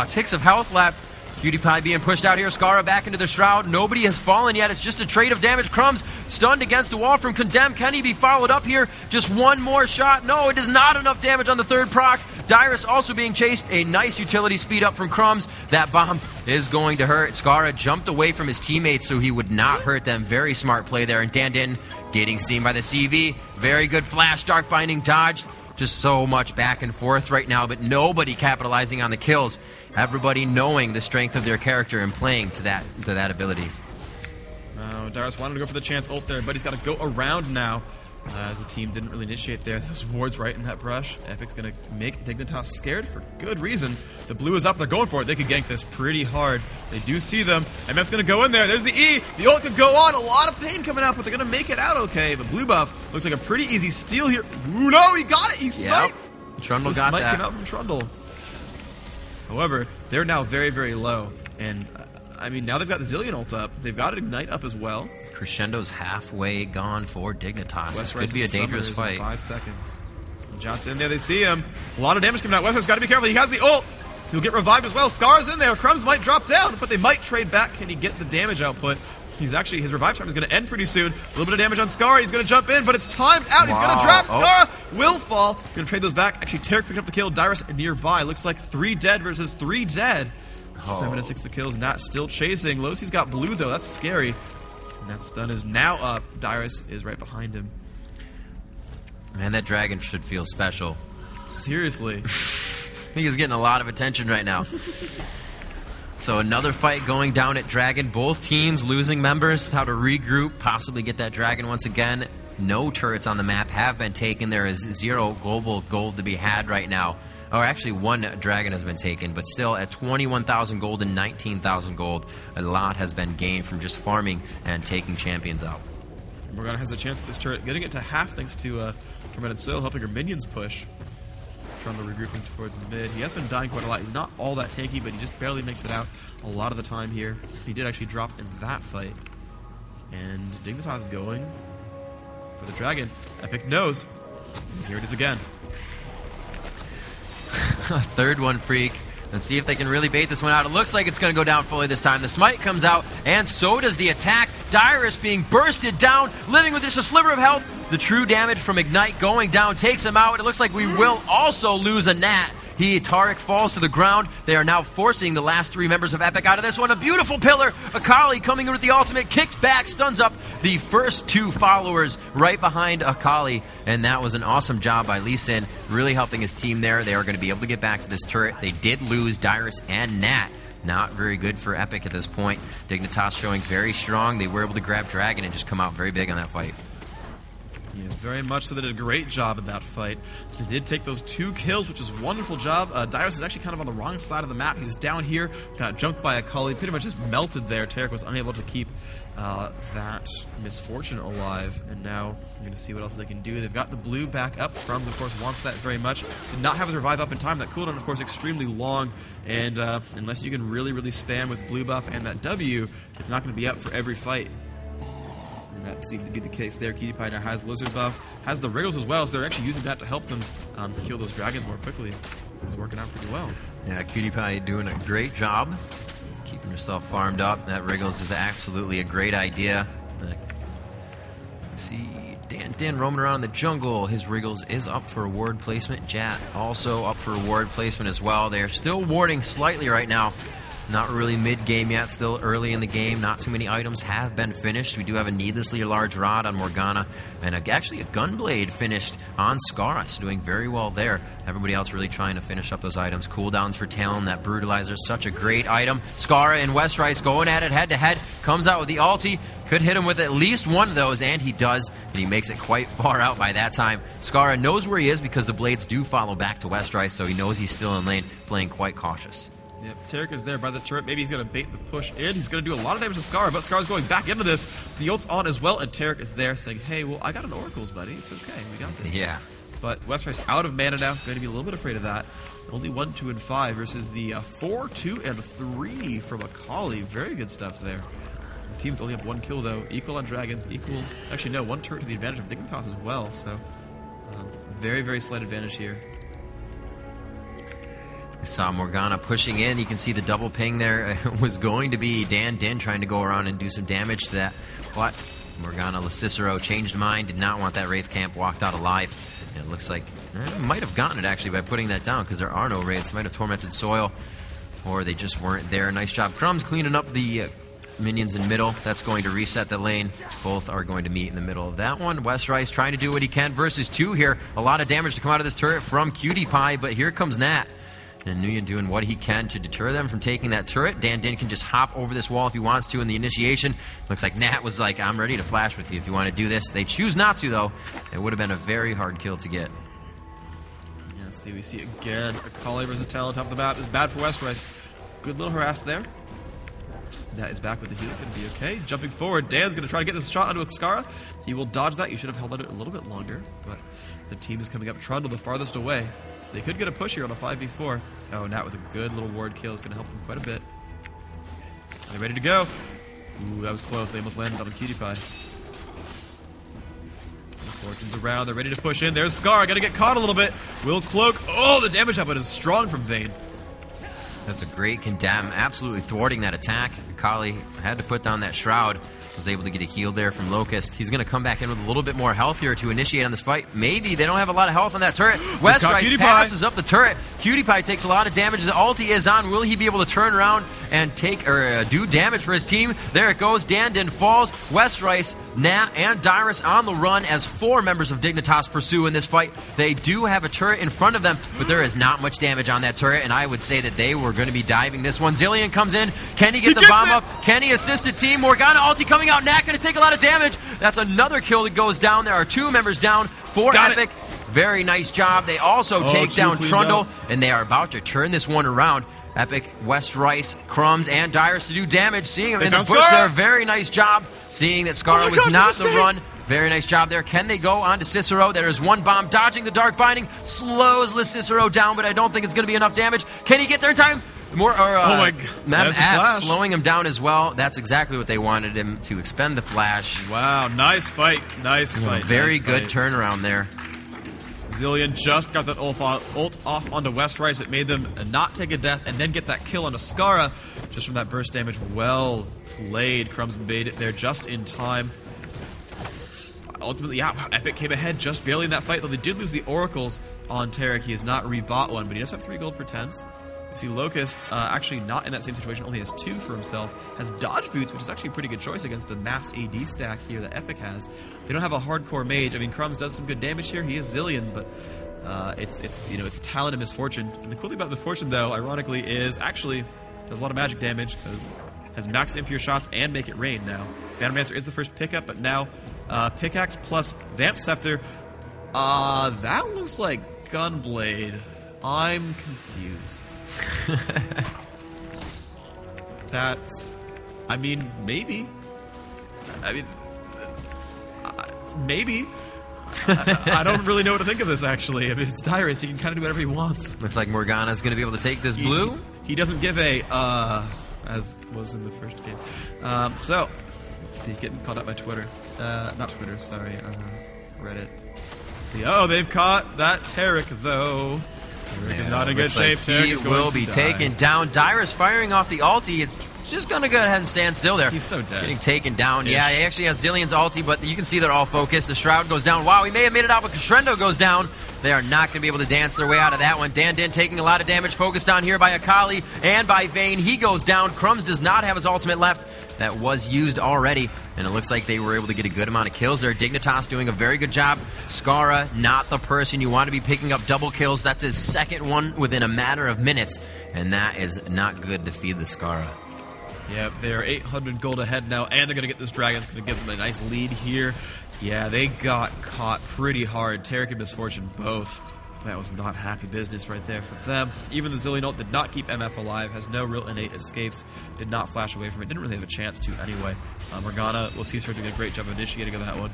ticks of health left. Cutie Pie being pushed out here. Skara back into the shroud. Nobody has fallen yet. It's just a trade of damage. Crumbs stunned against the wall from Condemn. Can he be followed up here? Just one more shot. No, it is not enough damage on the 3rd proc. Dyrus also being chased. A nice utility speed up from Crumbs. That bomb is going to hurt. Skara jumped away from his teammates so he would not hurt them. Very smart play there. And Dan Din getting seen by the CV. Very good flash. Dark Binding dodged. Just so much back and forth right now, but nobody capitalizing on the kills. Everybody knowing the strength of their character and playing to that ability. Dyrus wanted to go for the chance ult there, but he's got to go around now. As the team didn't really initiate there. Those wards right in that brush. Epic's going to make Dignitas scared for good reason. The blue is up. They're going for it. They could gank this pretty hard. They do see them. MF's going to go in there. There's the E. The ult could go on. A lot of pain coming out, but they're going to make it out okay. But blue buff looks like a pretty easy steal here. Ooh, no, he got it. He smite. Yep. Trundle got smite that. Came out from Trundle. However, they're now very, very low. And, I mean, now they've got the Zillion ults up. They've got Ignite up as well. Crescendo's halfway gone for Dignitas. This could be a dangerous fight. 5 seconds. Johnson in there, they see him. A lot of damage coming out. Westrice's got to be careful. He has the ult. He'll get revived as well. Scar's in there. Crumbs might drop down, but they might trade back. Can he get the damage output? He's actually, his revive time is going to end pretty soon. A little bit of damage on Scar. He's going to jump in, but it's timed out. He's going to drop. Scar will fall. Going to trade those back. Actually, Tarek picking up the kill. Dyrus nearby. Looks like 3 dead versus 3 dead. 7 to 6 the kills. Nat still chasing. Losi's got blue, though. That's scary. And that stun is now up. Dyrus is right behind him. Man, that dragon should feel special. Seriously. I think he's getting a lot of attention right now. So another fight going down at Dragon. Both teams losing members. How to regroup, possibly get that dragon once again. No turrets on the map have been taken. There is 0 global gold to be had right now. Or actually, 1 dragon has been taken, but still at 21,000 gold and 19,000 gold, a lot has been gained from just farming and taking champions out. Morgana has a chance at this turret, getting it to half thanks to Tormented Soil, helping her minions push. Trundle regrouping towards mid. He has been dying quite a lot. He's not all that tanky, but he just barely makes it out a lot of the time here. He did actually drop in that fight. And Dignitas going for the dragon. Epik knows. And here it is again. A third one, Freak. Let's see if they can really bait this one out. It looks like it's going to go down fully this time. The smite comes out, and so does the attack. Dyrus being bursted down, living with just a sliver of health. The true damage from Ignite going down takes him out. It looks like we will also lose a Nat. Tarek falls to the ground. They are now forcing the last 3 members of Epik out of this one. A beautiful pillar. Akali coming in with the ultimate. Kicked back, stuns up the first 2 followers right behind Akali. And that was an awesome job by Lee Sin, really helping his team there. They are going to be able to get back to this turret. They did lose Dyrus and Nat. Not very good for Epik at this point. Dignitas showing very strong. They were able to grab Dragon and just come out very big on that fight. Yeah, very much so. They did a great job in that fight. They did take those 2 kills, which is a wonderful job. Dyrus is actually kind of on the wrong side of the map. He was down here, got jumped by Akali, pretty much just melted there. Tarek was unable to keep that misfortune alive, and now you're going to see what else they can do. They've got the blue back up. Crumbs, of course, wants that very much. Did not have his revive up in time. That cooldown, of course, extremely long, and unless you can really, really spam with blue buff and that W, it's not going to be up for every fight. And that seemed to be the case there. Cutie Pie now has Lizard buff, has the Wriggles as well, so they're actually using that to help them kill those dragons more quickly. It's working out pretty well. Yeah, Cutie Pie doing a great job. Keeping herself farmed up. That Wriggles is absolutely a great idea. See Dan roaming around in the jungle. His Wriggles is up for ward placement. Jat also up for ward placement as well. They are still warding slightly right now. Not really mid-game yet, still early in the game. Not too many items have been finished. We do have a needlessly large rod on Morgana, and actually a Gunblade finished on Scar, so doing very well there. Everybody else really trying to finish up those items. Cooldowns for Talon, that Brutalizer, such a great item. Scar and Westrice going at it head-to-head, comes out with the ulti. Could hit him with at least one of those, and he does, and he makes it quite far out by that time. Scar knows where he is because the blades do follow back to Westrice, so he knows he's still in lane, playing quite cautious. Yep, Tarek is there by the turret. Maybe he's going to bait the push in. He's going to do a lot of damage to Scar, but Scar's going back into this. The ult's on as well, and Tarek is there saying, hey, well, I got an Oracles, buddy. It's okay. We got this. Yeah. But Westrice out of mana now. Going to be a little bit afraid of that. Only 1, 2, and 5 versus the 4, 2, and 3 from Akali. Very good stuff there. The teams only have 1 kill, though. Equal on Dragons. Equal. Actually, no. 1 turret to the advantage of Dignitas as well. So, very, very slight advantage here. Saw Morgana pushing in. You can see the double ping there. It was going to be Dan Din trying to go around and do some damage to that. But Morgana Cicero changed mind, did not want that Wraith camp, walked out alive. And it looks like might have gotten it actually by putting that down because there are no Wraiths. Might have Tormented Soil, or they just weren't there. Nice job. Crumbs cleaning up the minions in middle. That's going to reset the lane. Both are going to meet in the middle of that one. Westrice trying to do what he can versus 2 here. A lot of damage to come out of this turret from Cutie Pie, but here comes Nat. And Nguyen doing what he can to deter them from taking that turret. Dan Din can just hop over this wall if he wants to in the initiation. Looks like Nat was like, I'm ready to flash with you if you want to do this. They choose not to, though. It would have been a very hard kill to get. Yeah, let's see. We see again. Akali versus Talon on top of the map is bad for Westerice. Good little harass there. Nat is back with the heal. It's going to be okay. Jumping forward, Dan's going to try to get this shot onto Xkara. He will dodge that. You should have held on it a little bit longer, but the team is coming up. Trundle the farthest away. They could get a push here on a 5v4. Oh, Nat with a good little ward kill is going to help them quite a bit. They're ready to go. Ooh, that was close. They almost landed on PewDiePie. Misfortune's around. They're ready to push in. There's Scar. Got to get caught a little bit. Will cloak. Oh, the damage output is strong from Vayne. That's a great condemn. Absolutely thwarting that attack. Akali had to put down that shroud. Was able to get a heal there from Locust. He's going to come back in with a little bit more health here to initiate on this fight. Maybe they don't have a lot of health on that turret. Westerice passes up the turret. PewDiePie takes a lot of damage. The ulti is on. Will he be able to turn around and take or do damage for his team? There it goes. Dan Din falls. Westerice, Nat, and Dyrus on the run as 4 members of Dignitas pursue in this fight. They do have a turret in front of them, but there is not much damage on that turret, and I would say that they were going to be diving this one. Zilean comes in. Can he get the bomb up? Can he assist the team? Morgana ulti coming out. Nat going to take a lot of damage. That's another kill that goes down. There are 2 members down for Epik. Very nice job. They also take down Trundle, and they are about to turn this one around. Epik, Westerice, Crumbs, and Dyrus to do damage. Seeing him in the bush there. Very nice job. Seeing that Scar was not the run. Very nice job there. Can they go on to Cicero? There is one bomb dodging the Dark Binding. Slows Cicero down, but I don't think it's going to be enough damage. Can he get there in time? Oh my God. Slowing him down as well. That's exactly what they wanted him to expend the flash. Wow, nice fight. Nice fight. Very good turnaround there. Zilean just got that ult off onto Westerice. It made them not take a death and then get that kill onto Skara just from that burst damage. Well played. Crumbs made it there just in time. Ultimately, yeah, wow, Epik came ahead just barely in that fight, though they did lose the Oracles on Taric. He has not rebought one, but he does have 3 gold per 10s. You see Locust actually not in that same situation, only has 2 for himself. Has Dodge Boots, which is actually a pretty good choice against the mass AD stack here that Epik has. They don't have a hardcore mage. I mean, Crumbs does some good damage here. He is Zilean, but it's talent and misfortune. And the cool thing about misfortune, though, ironically, is actually does a lot of magic damage because has maxed impure shots and make it rain now. Vanomancer is the first pickup, but now Pickaxe plus Vamp Scepter. That looks like Gunblade. I'm confused. That's... I mean, maybe. Maybe. I don't really know what to think of this, actually. I mean, it's Dyrus. He can kind of do whatever he wants. Looks like Morgana's going to be able to take this blue. He doesn't give a, as was in the first game. So, let's see. Getting caught up by Twitter. Not Twitter, sorry. Reddit. Let's see. Oh, they've caught that Taric, though. Taric is not in good shape. He will be taken down. Dyrus firing off the ulti. It's just going to go ahead and stand still there. He's so dead. Getting taken down. Yeah, he actually has Zillion's ulti, but you can see they're all focused. The Shroud goes down. Wow, he may have made it out, but Crescendo goes down. They are not going to be able to dance their way out of that one. Dan Din taking a lot of damage, focused on here by Akali and by Vayne. He goes down. Crumbs does not have his ultimate left. That was used already, and it looks like they were able to get a good amount of kills there. Dignitas doing a very good job. Skara, not the person you want to be picking up double kills. That's his second one within a matter of minutes, and that is not good to feed the Skara. Yeah, they're 800 gold ahead now, and they're going to get this dragon. It's going to give them a nice lead here. Yeah, they got caught pretty hard. Taric and Misfortune both. That was not happy business right there for them. Even the Zilean ult did not keep MF alive, has no real innate escapes, did not flash away from it, didn't really have a chance to anyway. Morgana, we'll see her doing a great job of initiating on that one.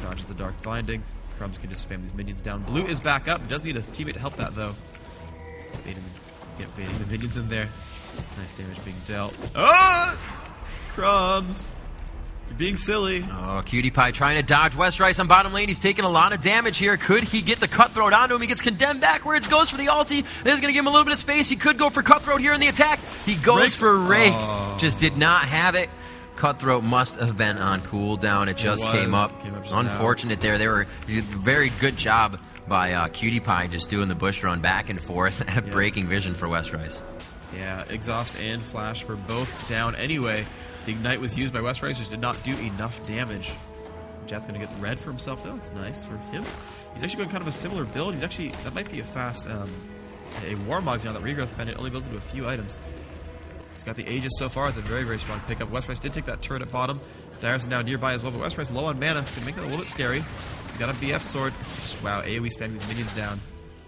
Dodges the Dark Binding. Crumbs can just spam these minions down. Blue is back up, does need a teammate to help that though. Baiting the minions in there. Nice damage being dealt. Ah! Crumbs! You're being silly. Oh, PewDiePie trying to dodge Westerice on bottom lane. He's taking a lot of damage here. Could he get the Cutthroat onto him? He gets condemned backwards, goes for the ulti. This is going to give him a little bit of space. He could go for Cutthroat here in the attack. He goes for Rake. Oh. Just did not have it. Cutthroat must have been on cooldown. It just came up. Unfortunate there. They were very good job by PewDiePie just doing the bush run back and forth, breaking vision for Westerice. Yeah, Exhaust and Flash were both down anyway. The Ignite was used by Westerice, just did not do enough damage. Jet's going to get red for himself, though. It's nice for him. He's actually going kind of a similar build. He's actually, that might be a fast a Warmog's now. That regrowth pendant only builds into a few items. He's got the Aegis so far. It's a very, very strong pickup. West did take that turret at bottom. Dyrus is now nearby as well, but West low on mana. Can make that a little bit scary. He's got a BF sword. Just, wow, AoE spamming these minions down.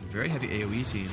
Very heavy AoE team.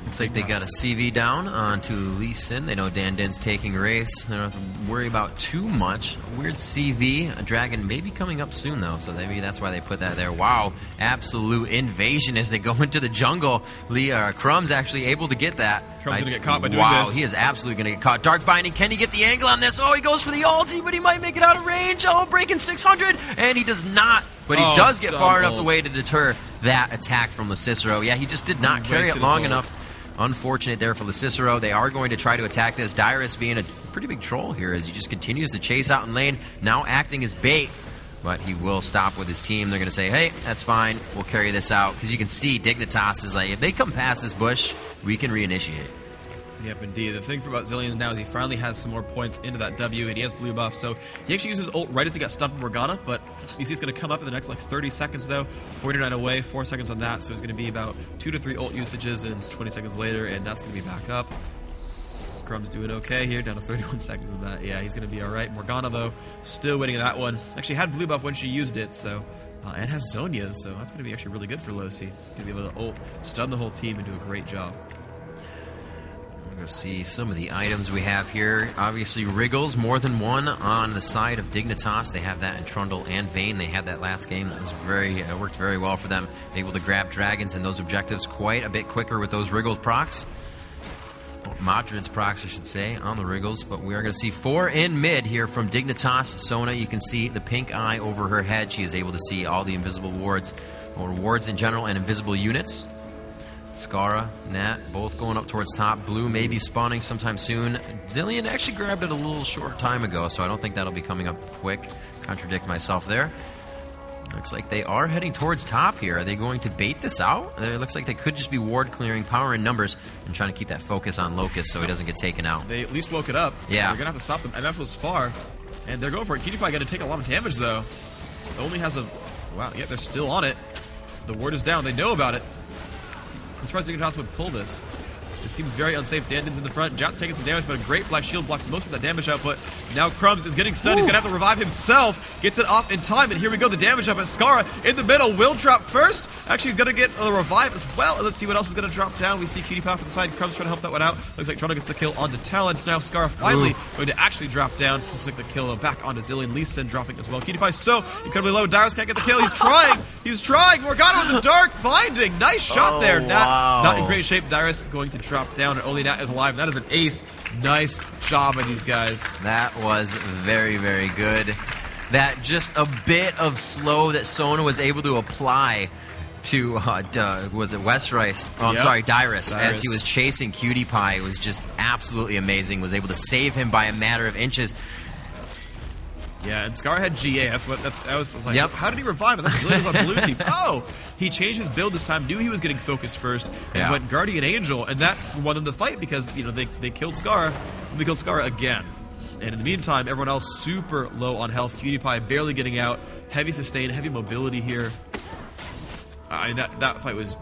Looks like they got a CV down onto Lee Sin. They know Dan Din's taking Wraiths. They don't have to worry about too much. Weird CV. A dragon may be coming up soon, though, so maybe that's why they put that there. Wow. Absolute invasion as they go into the jungle. Crumb's actually able to get that. Crumb's going to get caught by doing this. Wow, he is absolutely going to get caught. Dark Binding, can he get the angle on this? Oh, he goes for the ulti, but he might make it out of range. Oh, breaking 600, and he does not. But he does get far enough away to deter that attack from Cicero. Yeah, he just did not carry it long enough. Unfortunate there for Cicero. They are going to try to attack this. Dyrus being a pretty big troll here as he just continues to chase out in lane, now acting as bait. But he will stop with his team. They're going to say, hey, that's fine. We'll carry this out. Because you can see Dignitas is like, if they come past this bush, we can reinitiate. Yep, indeed. The thing about Zilean now is he finally has some more points into that W, and he has blue buff, so he actually uses ult right as he got stunned from Morgana, but you see it's going to come up in the next, 30 seconds, though. 49 away, 4 seconds on that, so it's going to be about 2 to 3 ult usages, and 20 seconds later, and that's going to be back up. Crumb's doing okay here, down to 31 seconds of that. Yeah, he's going to be alright. Morgana, though, still winning that one. Actually had blue buff when she used it, so... and has Zonias, so that's going to be actually really good for Losi. Going to be able to ult, stun the whole team, and do a great job. We'll see some of the items we have here. Obviously, Wriggles, more than one on the side of Dignitas. They have that in Trundle and Vayne. They had that last game. That was worked very well for them. Able to grab dragons and those objectives quite a bit quicker with those Wriggles procs. Madrid's procs, I should say, on the Wriggles. But we are going to see 4 in mid here from Dignitas. Sona, you can see the pink eye over her head. She is able to see all the invisible wards, or wards in general, and invisible units. Skara, Nat, both going up towards top. Blue may be spawning sometime soon. Zilean actually grabbed it a little short time ago, so I don't think that'll be coming up quick. Contradict myself there. Looks like they are heading towards top here. Are they going to bait this out? It looks like they could just be ward clearing, power in numbers, and trying to keep that focus on Locust so he doesn't get taken out. They at least woke it up. Yeah. They're going to have to stop them. MF was far, and they're going for it. Cutie Pie going to take a lot of damage, though. Only has a... Wow, yeah, they're still on it. The ward is down. They know about it. I'm surprised Dignitas would pull this. It seems very unsafe. Dandin's in the front. Jat's taking some damage, but a great Black Shield blocks most of that damage output. Now Crumbs is getting stunned. He's going to have to revive himself. Gets it off in time, and here we go. The damage up at Skara in the middle. Will drop first. Actually, going to get a revive as well. Let's see what else is going to drop down. We see Cutie Pie off to the side. Crumbs trying to help that one out. Looks like Toronto gets the kill onto Talon. Now Skara finally going to actually drop down. Looks like the kill back onto Zilean. Lee Sin dropping as well. Cutie Pie so incredibly low. Dyrus can't get the kill. He's trying. He's trying. Morgana with the dark binding. Nice shot there. Wow. Not in great shape. Dyrus going to drop down, and only Nat is alive. That is an ace. Nice job by these guys. That was very, very good. That just a bit of slow that Sona was able to apply to, was it Westrice? Oh, I'm sorry, Dyrus. As he was chasing Cutie Pie. It was just absolutely amazing. Was able to save him by a matter of inches. Yeah, and Scar had GA. I was like, how did he revive? I thought Zilean was on blue team. Oh, he changed his build this time. Knew he was getting focused first, and went Guardian Angel, and that won them the fight because they killed Scar, and they killed Scar again. And in the meantime, everyone else super low on health. Cutie Pie barely getting out. Heavy sustain, heavy mobility here. That fight was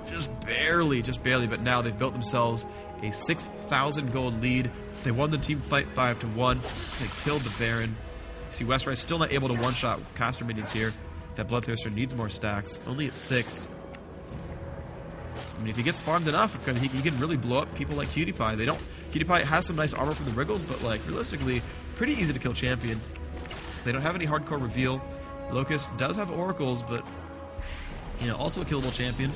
just barely. But now they've built themselves a 6,000 gold lead. They won the team fight 5-1. They killed the Baron. See, Westrice still not able to one-shot caster minions here. That Bloodthirster needs more stacks. Only at 6. I mean, if he gets farmed enough, he can really blow up people like Cutie Pie. Cutie Pie has some nice armor from the Wriggles, but realistically, pretty easy to kill champion. They don't have any hardcore reveal. Locust does have oracles, but also a killable champion.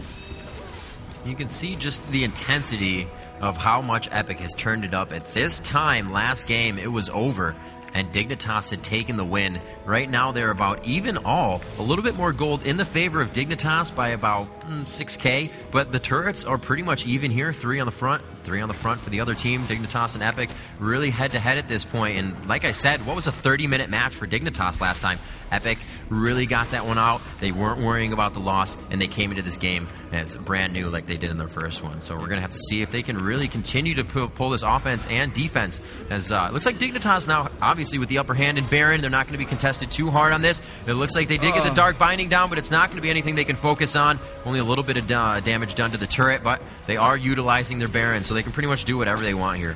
You can see just the intensity of how much Epik has turned it up. At this time, last game, it was over, and Dignitas had taken the win. Right now, they're about even all. A little bit more gold in the favor of Dignitas by about 6k, but the turrets are pretty much even here. 3 on the front for the other team. Dignitas and Epik really head-to-head at this point, and like I said, what was a 30-minute match for Dignitas last time? Epik really got that one out. They weren't worrying about the loss, and they came into this game as brand new like they did in their first one. So we're going to have to see if they can really continue to pull this offense and defense. As it looks like Dignitas now, obviously with the upper hand in Baron, they're not going to be contested too hard on this. It looks like they did get the Dark Binding down, but it's not going to be anything they can focus on. Only only a little bit of damage done to the turret, but they are utilizing their Baron, so they can pretty much do whatever they want here.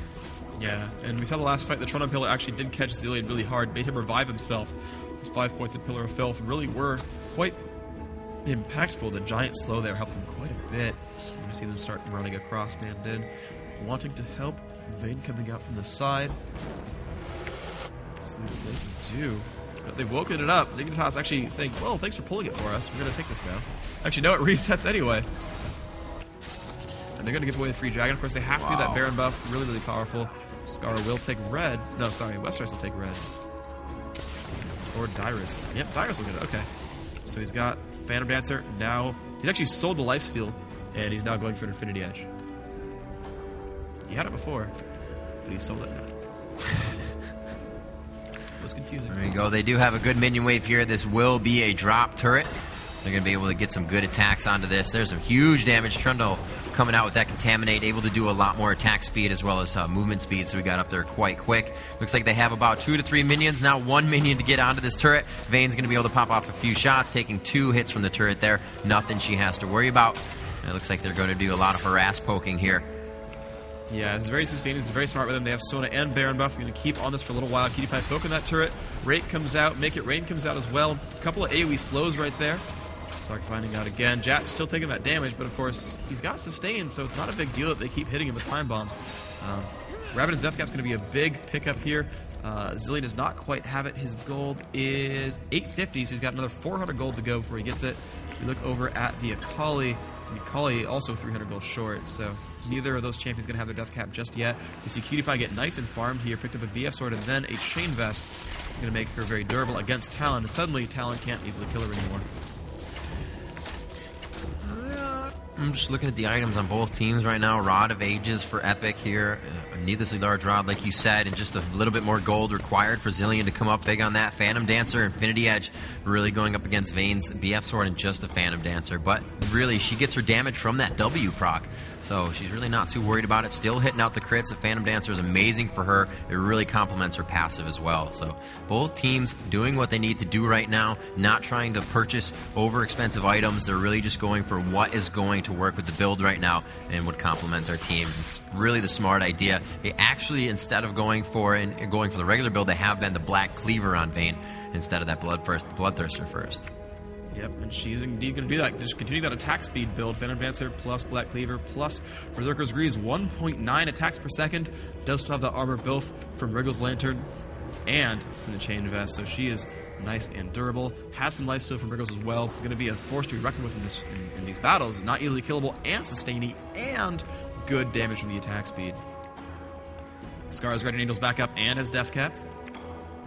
Yeah, and we saw the last fight, the Tron Pillar actually did catch Zilean really hard, made him revive himself. His 5 points of Pillar of Filth really were quite impactful. The giant slow there helped him quite a bit. You see them start running across Bandin, wanting to help. Vayne coming out from the side. Let's see what they can do. But they've woken it up. Dignitas actually think, well, thanks for pulling it for us. We're going to take this now. Actually, no, it resets anyway. And they're going to give away the free dragon. Of course, they have to. That Baron buff, really, really powerful. Scar will take red. No, sorry, Westeros will take red. Or Dyrus. Yep, Dyrus will get it. Okay. So he's got Phantom Dancer. Now, he's actually sold the lifesteal, and he's now going for an Infinity Edge. He had it before, but he sold it now. It was confusing. There you go. They do have a good minion wave here. This will be a drop turret. They're going to be able to get some good attacks onto this. There's some huge damage. Trundle coming out with that Contaminate, able to do a lot more attack speed as well as movement speed, so we got up there quite quick. Looks like they have about 2 to 3 minions. Now 1 minion to get onto this turret. Vayne's going to be able to pop off a few shots, taking 2 hits from the turret there. Nothing she has to worry about. And it looks like they're going to do a lot of harass poking here. Yeah, it's very sustained. It's very smart with them. They have Sona and Baron buff. We're going to keep on this for a little while. Cutie Pie poking that turret. Rake comes out. Make It Rain comes out as well. A couple of AoE slows right there. Start finding out again. Jack still taking that damage, but of course, he's got sustain, so it's not a big deal that they keep hitting him with time bombs. Rabbitin's Death Cap's going to be a big pickup here. Zilean does not quite have it. His gold is 850, so he's got another 400 gold to go before he gets it. We look over at the Akali. The Akali also 300 gold short, so neither of those champions going to have their Death Cap just yet. We see Cutie Pie get nice and farmed here, picked up a BF sword and then a Chain Vest. Going to make her very durable against Talon, and suddenly Talon can't easily kill her anymore. I'm just looking at the items on both teams right now. Rod of Ages for Epik here. A needlessly large rod, like you said, and just a little bit more gold required for Zilean to come up big on that. Phantom Dancer, Infinity Edge, really going up against Vayne's BF Sword and just the Phantom Dancer. But really, she gets her damage from that W proc, so she's really not too worried about it. Still hitting out the crits. The Phantom Dancer is amazing for her. It really complements her passive as well. So both teams doing what they need to do right now, not trying to purchase over expensive items. They're really just going for what is going to work with the build right now and would complement their team. It's really the smart idea. They actually, instead of going for the regular build, they have been the Black Cleaver on Vayne instead of that Bloodthirster first. Yep, and she's indeed going to do that. Just continue that attack speed build. Phantom Dancer plus Black Cleaver plus Berserker's Greaves, 1.9 attacks per second. Does still have the armor both from Wriggle's Lantern and from the Chain Vest, so she is nice and durable. Has some lifesteal from Wriggles as well. Going to be a force to be reckoned with in these battles. Not easily killable and sustaining, and good damage from the attack speed. Scar's Guardian Angel's back up and has Death Cap.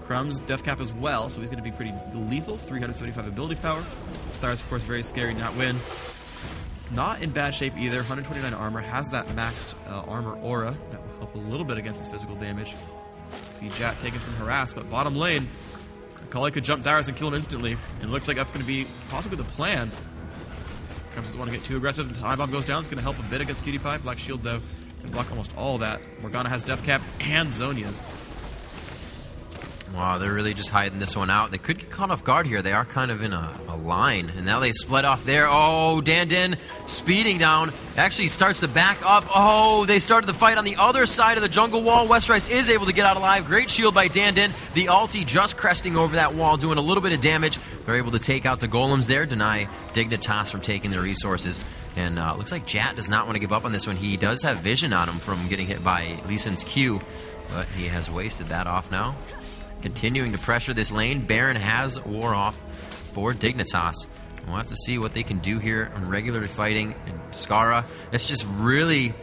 Crumb's Death Cap as well, so he's going to be pretty lethal. 375 ability power. Thar's, of course, very scary, not win. Not in bad shape either. 129 armor. Has that maxed armor aura. That will help a little bit against his physical damage. See Jat taking some harass, but bottom lane, Akali could jump Dyrus and kill him instantly. And it looks like that's going to be possibly the plan. Crumbs doesn't want to get too aggressive. The Time Bomb goes down. It's going to help a bit against Cutie Pie. Black Shield, though, can block almost all of that. Morgana has Death Cap and Zhonya's. Wow, they're really just hiding this one out. They could get caught off guard here. They are kind of in a line, and now they split off there. Oh, Dandin speeding down. Actually starts to back up. Oh, they started the fight on the other side of the jungle wall. Westeros is able to get out alive. Great shield by Dandin. The ulti just cresting over that wall, doing a little bit of damage. They're able to take out the golems there, deny Dignitas from taking their resources. And looks like Jat does not want to give up on this one. He does have vision on him from getting hit by Lee Sin's Q, but he has wasted that off now. Continuing to pressure this lane. Baron has war off for Dignitas. We'll have to see what they can do here in regular fighting. And Skara, it's just really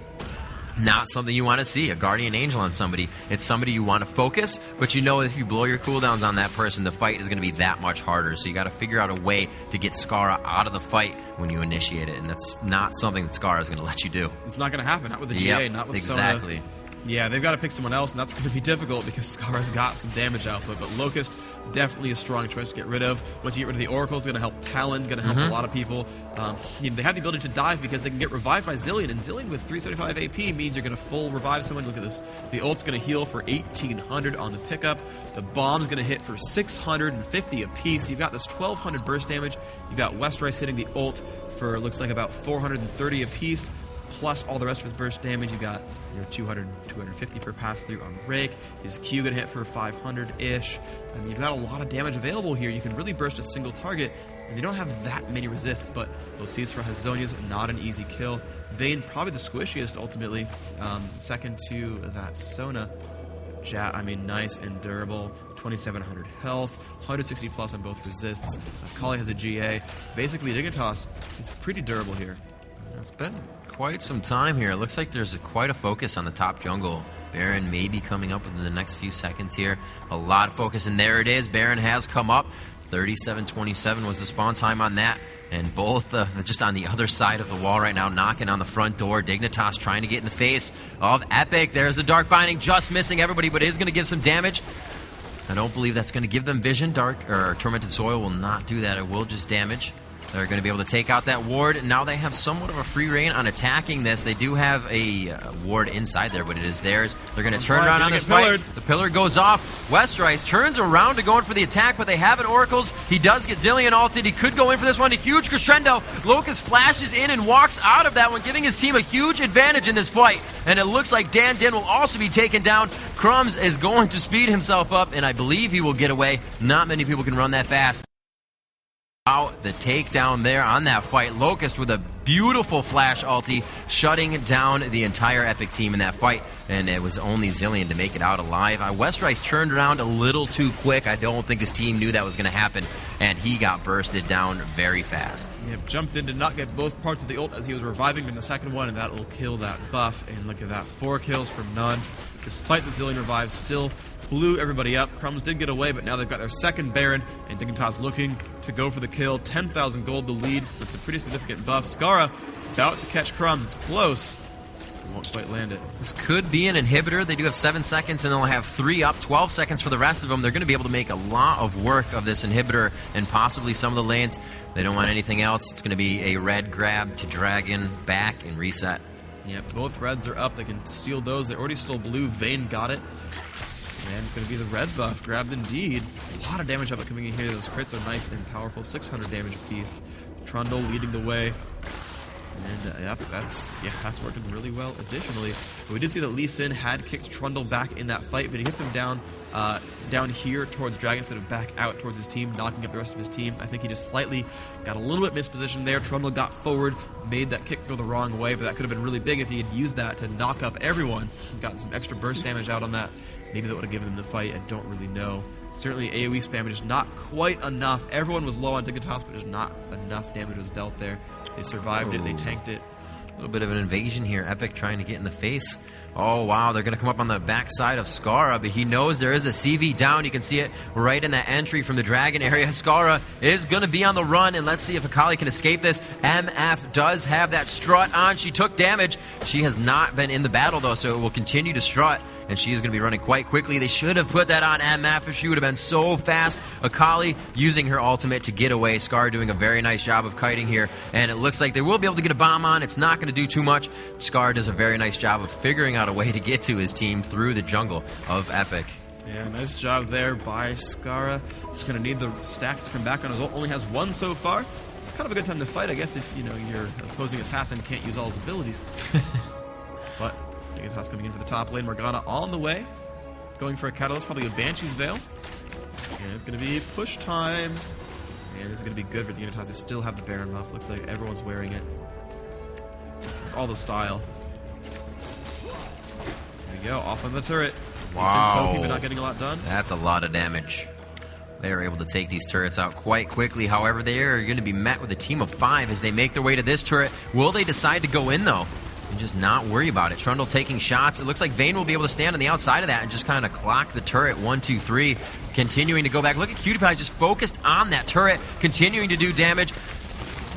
not something you want to see. A Guardian Angel on somebody. It's somebody you want to focus, but you know if you blow your cooldowns on that person, the fight is going to be that much harder. So you got to figure out a way to get Skara out of the fight when you initiate it, and that's not something that Skara is going to let you do. It's not going to happen. Not with the GA, not with exactly. Sona. Yeah, they've got to pick someone else, and that's going to be difficult because Scarra's got some damage output. But Locust, definitely a strong choice to get rid of. Once you get rid of the Oracle, it's going to help Talon, going to help a lot of people. They have the ability to dive because they can get revived by Zilean, and Zilean with 375 AP means you're going to full revive someone. Look at this. The ult's going to heal for 1,800 on the pickup. The bomb's going to hit for 650 apiece. You've got this 1,200 burst damage. You've got Westerice hitting the ult for, looks like, about 430 apiece. Plus all the rest of his burst damage. You got 200, 250 per pass through on Rake. His Q gonna hit for 500-ish. I mean, you've got a lot of damage available here. You can really burst a single target, and they don't have that many resists, but those seeds for Hazonia's not an easy kill. Vayne, probably the squishiest ultimately. Second to that Sona. Nice and durable. 2,700 health, 160 plus on both resists. Kali has a GA. Basically, Dignitas is pretty durable here. It's been quite some time here. It looks like there's quite a focus on the top jungle. Baron may be coming up within the next few seconds here. A lot of focus, and there it is. Baron has come up. 37-27 was the spawn time on that. And both just on the other side of the wall right now, knocking on the front door. Dignitas trying to get in the face of Epik. There's the Dark Binding, just missing everybody, but it is going to give some damage. I don't believe that's going to give them vision. Tormented Soil will not do that. It will just damage. They're going to be able to take out that ward. Now they have somewhat of a free reign on attacking this. They do have a ward inside there, but it is theirs. They're going to turn around on this fight. The pillar goes off. Westerice turns around to go in for the attack, but they have an Oracles. He does get Zilean ulted. He could go in for this one. A huge crescendo. Locust flashes in and walks out of that one, giving his team a huge advantage in this fight. And it looks like Dan Din will also be taken down. Crumbs is going to speed himself up, and I believe he will get away. Not many people can run that fast. Out the takedown there on that fight. Locust with a beautiful flash ulti, shutting down the entire Epik team in that fight, and it was only Zilean to make it out alive. Westerice turned around a little too quick. I don't think his team knew that was going to happen, and he got bursted down very fast. Yep, jumped in, did not get both parts of the ult as he was reviving in the second one, and that will kill that buff. And look at that, 4 kills from none. Despite the Zilean revive, still blew everybody up. Crumbs did get away, but now they've got their second Baron, and Dignitas looking to go for the kill. 10,000 gold the lead. That's a pretty significant buff. Scarra about to catch Crumbs. It's close. Won't quite land it. This could be an inhibitor. They do have 7 seconds, and they'll have 3 up, 12 seconds for the rest of them. They're going to be able to make a lot of work of this inhibitor and possibly some of the lanes. They don't want anything else. It's going to be a red grab to Dragon back and reset. Yep, both reds are up. They can steal those. They already stole blue. Vayne got it. And it's going to be the red buff. Grabbed indeed. A lot of damage up coming in here. Those crits are nice and powerful. 600 damage apiece. Trundle leading the way. And that's working really well additionally. But we did see that Lee Sin had kicked Trundle back in that fight, but he hit them down here towards Dragon instead of back out towards his team, knocking up the rest of his team. I think he just slightly got a little bit mispositioned there. Trundle got forward, made that kick go the wrong way, but that could have been really big if he had used that to knock up everyone. Gotten some extra burst damage out on that. Maybe that would have given them the fight. I don't really know. Certainly AoE spam is not quite enough. Everyone was low on Dignitas, but just not enough damage was dealt there. They survived it, they tanked it. A little bit of an invasion here. Epik trying to get in the face. Oh, wow, they're going to come up on the backside of Scarra, but he knows there is a CV down. You can see it right in that entry from the Dragon area. Scarra is going to be on the run, and let's see if Akali can escape this. MF does have that strut on. She took damage. She has not been in the battle, though, so it will continue to strut, and she is going to be running quite quickly. They should have put that on MF, if she would have been so fast. Akali using her ultimate to get away. Scarra doing a very nice job of kiting here, and it looks like they will be able to get a bomb on. It's not going to do too much. Scarra does a very nice job of figuring out a way to get to his team through the jungle of Epik. Yeah, nice job there by Scarra. Just going to need the stacks to come back on his ult. Only has 1 so far. It's kind of a good time to fight, I guess, if your opposing assassin can't use all his abilities. But Dignitas coming in for the top lane. Morgana on the way. Going for a catalyst, probably a Banshee's Veil. And it's going to be push time. And this is going to be good for Dignitas. They still have the Baron buff. Looks like everyone's wearing it. It's all the style. Go off on the turret. Wow. Pokey, but not getting a lot done. That's a lot of damage. They are able to take these turrets out quite quickly. However, they are going to be met with a team of 5 as they make their way to this turret. Will they decide to go in, though, and just not worry about it? Trundle taking shots. It looks like Vayne will be able to stand on the outside of that and just kind of clock the turret. 1, 2, 3. Continuing to go back. Look at Cutie Pie just focused on that turret, continuing to do damage.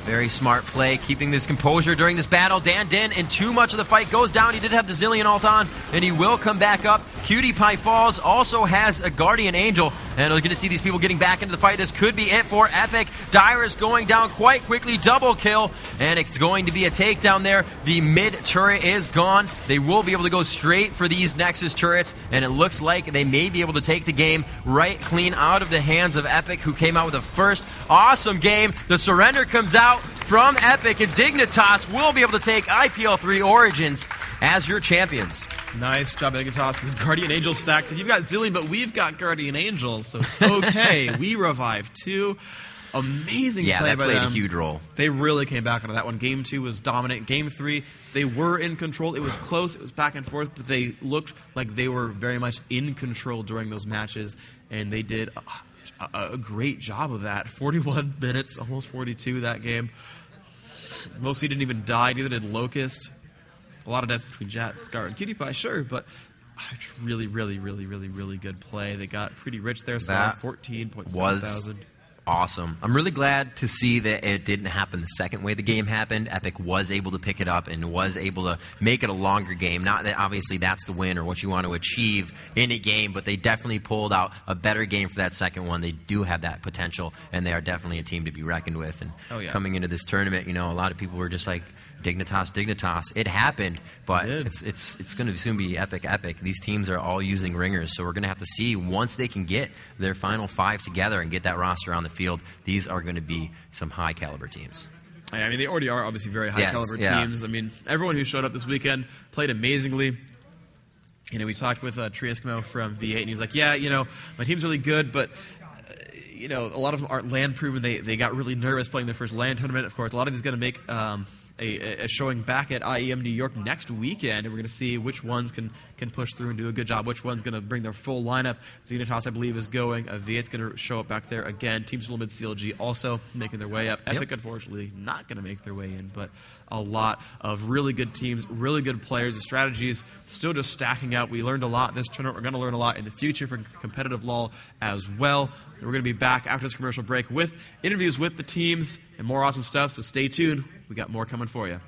Very smart play, keeping this composure during this battle. Dan Din, and too much of the fight goes down. He did have the Zillion ult on, and he will come back up. Cutie Pie Falls also has a Guardian Angel, and we're going to see these people getting back into the fight. This could be it for Epik. Dyrus going down quite quickly, double kill, and it's going to be a takedown there. The mid turret is gone. They will be able to go straight for these Nexus turrets, and it looks like they may be able to take the game right clean out of the hands of Epik, who came out with a first awesome game. The surrender comes out from Epik, and Dignitas will be able to take IPL 3 Origins as your champions. Nice job, Dignitas. This Guardian Angel stacks. And you've got Zillion, but we've got Guardian Angels, so it's okay. We revive too. Amazing play by them. Yeah, that played a huge role. They really came back onto that one. Game 2 was dominant. Game 3, they were in control. It was close. It was back and forth, but they looked like they were very much in control during those matches, and they did a great job of that. 41 minutes, almost 42 that game. Mostly didn't even die. Neither did Locust. A lot of deaths between Jet, Scar, and Cutie Pie, sure, but really, really, really, really, really good play. They got pretty rich there. Scar, 14.7 thousand. Awesome. I'm really glad to see that it didn't happen the second way the game happened. Epik was able to pick it up and was able to make it a longer game. Not that obviously that's the win or what you want to achieve in a game, but they definitely pulled out a better game for that second one. They do have that potential, and they are definitely a team to be reckoned with. And coming into this tournament, a lot of people were just like, Dignitas. It happened, but it's going to soon be Epik. These teams are all using ringers, so we're going to have to see once they can get their final 5 together and get that roster on the field. These are going to be some high caliber teams. I mean, they already are obviously very high caliber teams. I mean, everyone who showed up this weekend played amazingly. We talked with Trieskimo from V8, and he was like, my team's really good, but a lot of them aren't land proven. They got really nervous playing their first land tournament. Of course, a lot of these going to make a showing back at IEM New York next weekend, and we're going to see which ones can push through and do a good job, which one's going to bring their full lineup. Dignitas, I believe, is going. V8's going to show up back there again. Team Solomid CLG also making their way up. Epik, unfortunately, not going to make their way in, but a lot of really good teams, really good players. The strategies still just stacking out. We learned a lot in this tournament. We're going to learn a lot in the future for competitive LoL as well. We're going to be back after this commercial break with interviews with the teams and more awesome stuff, so stay tuned. We got more coming for you.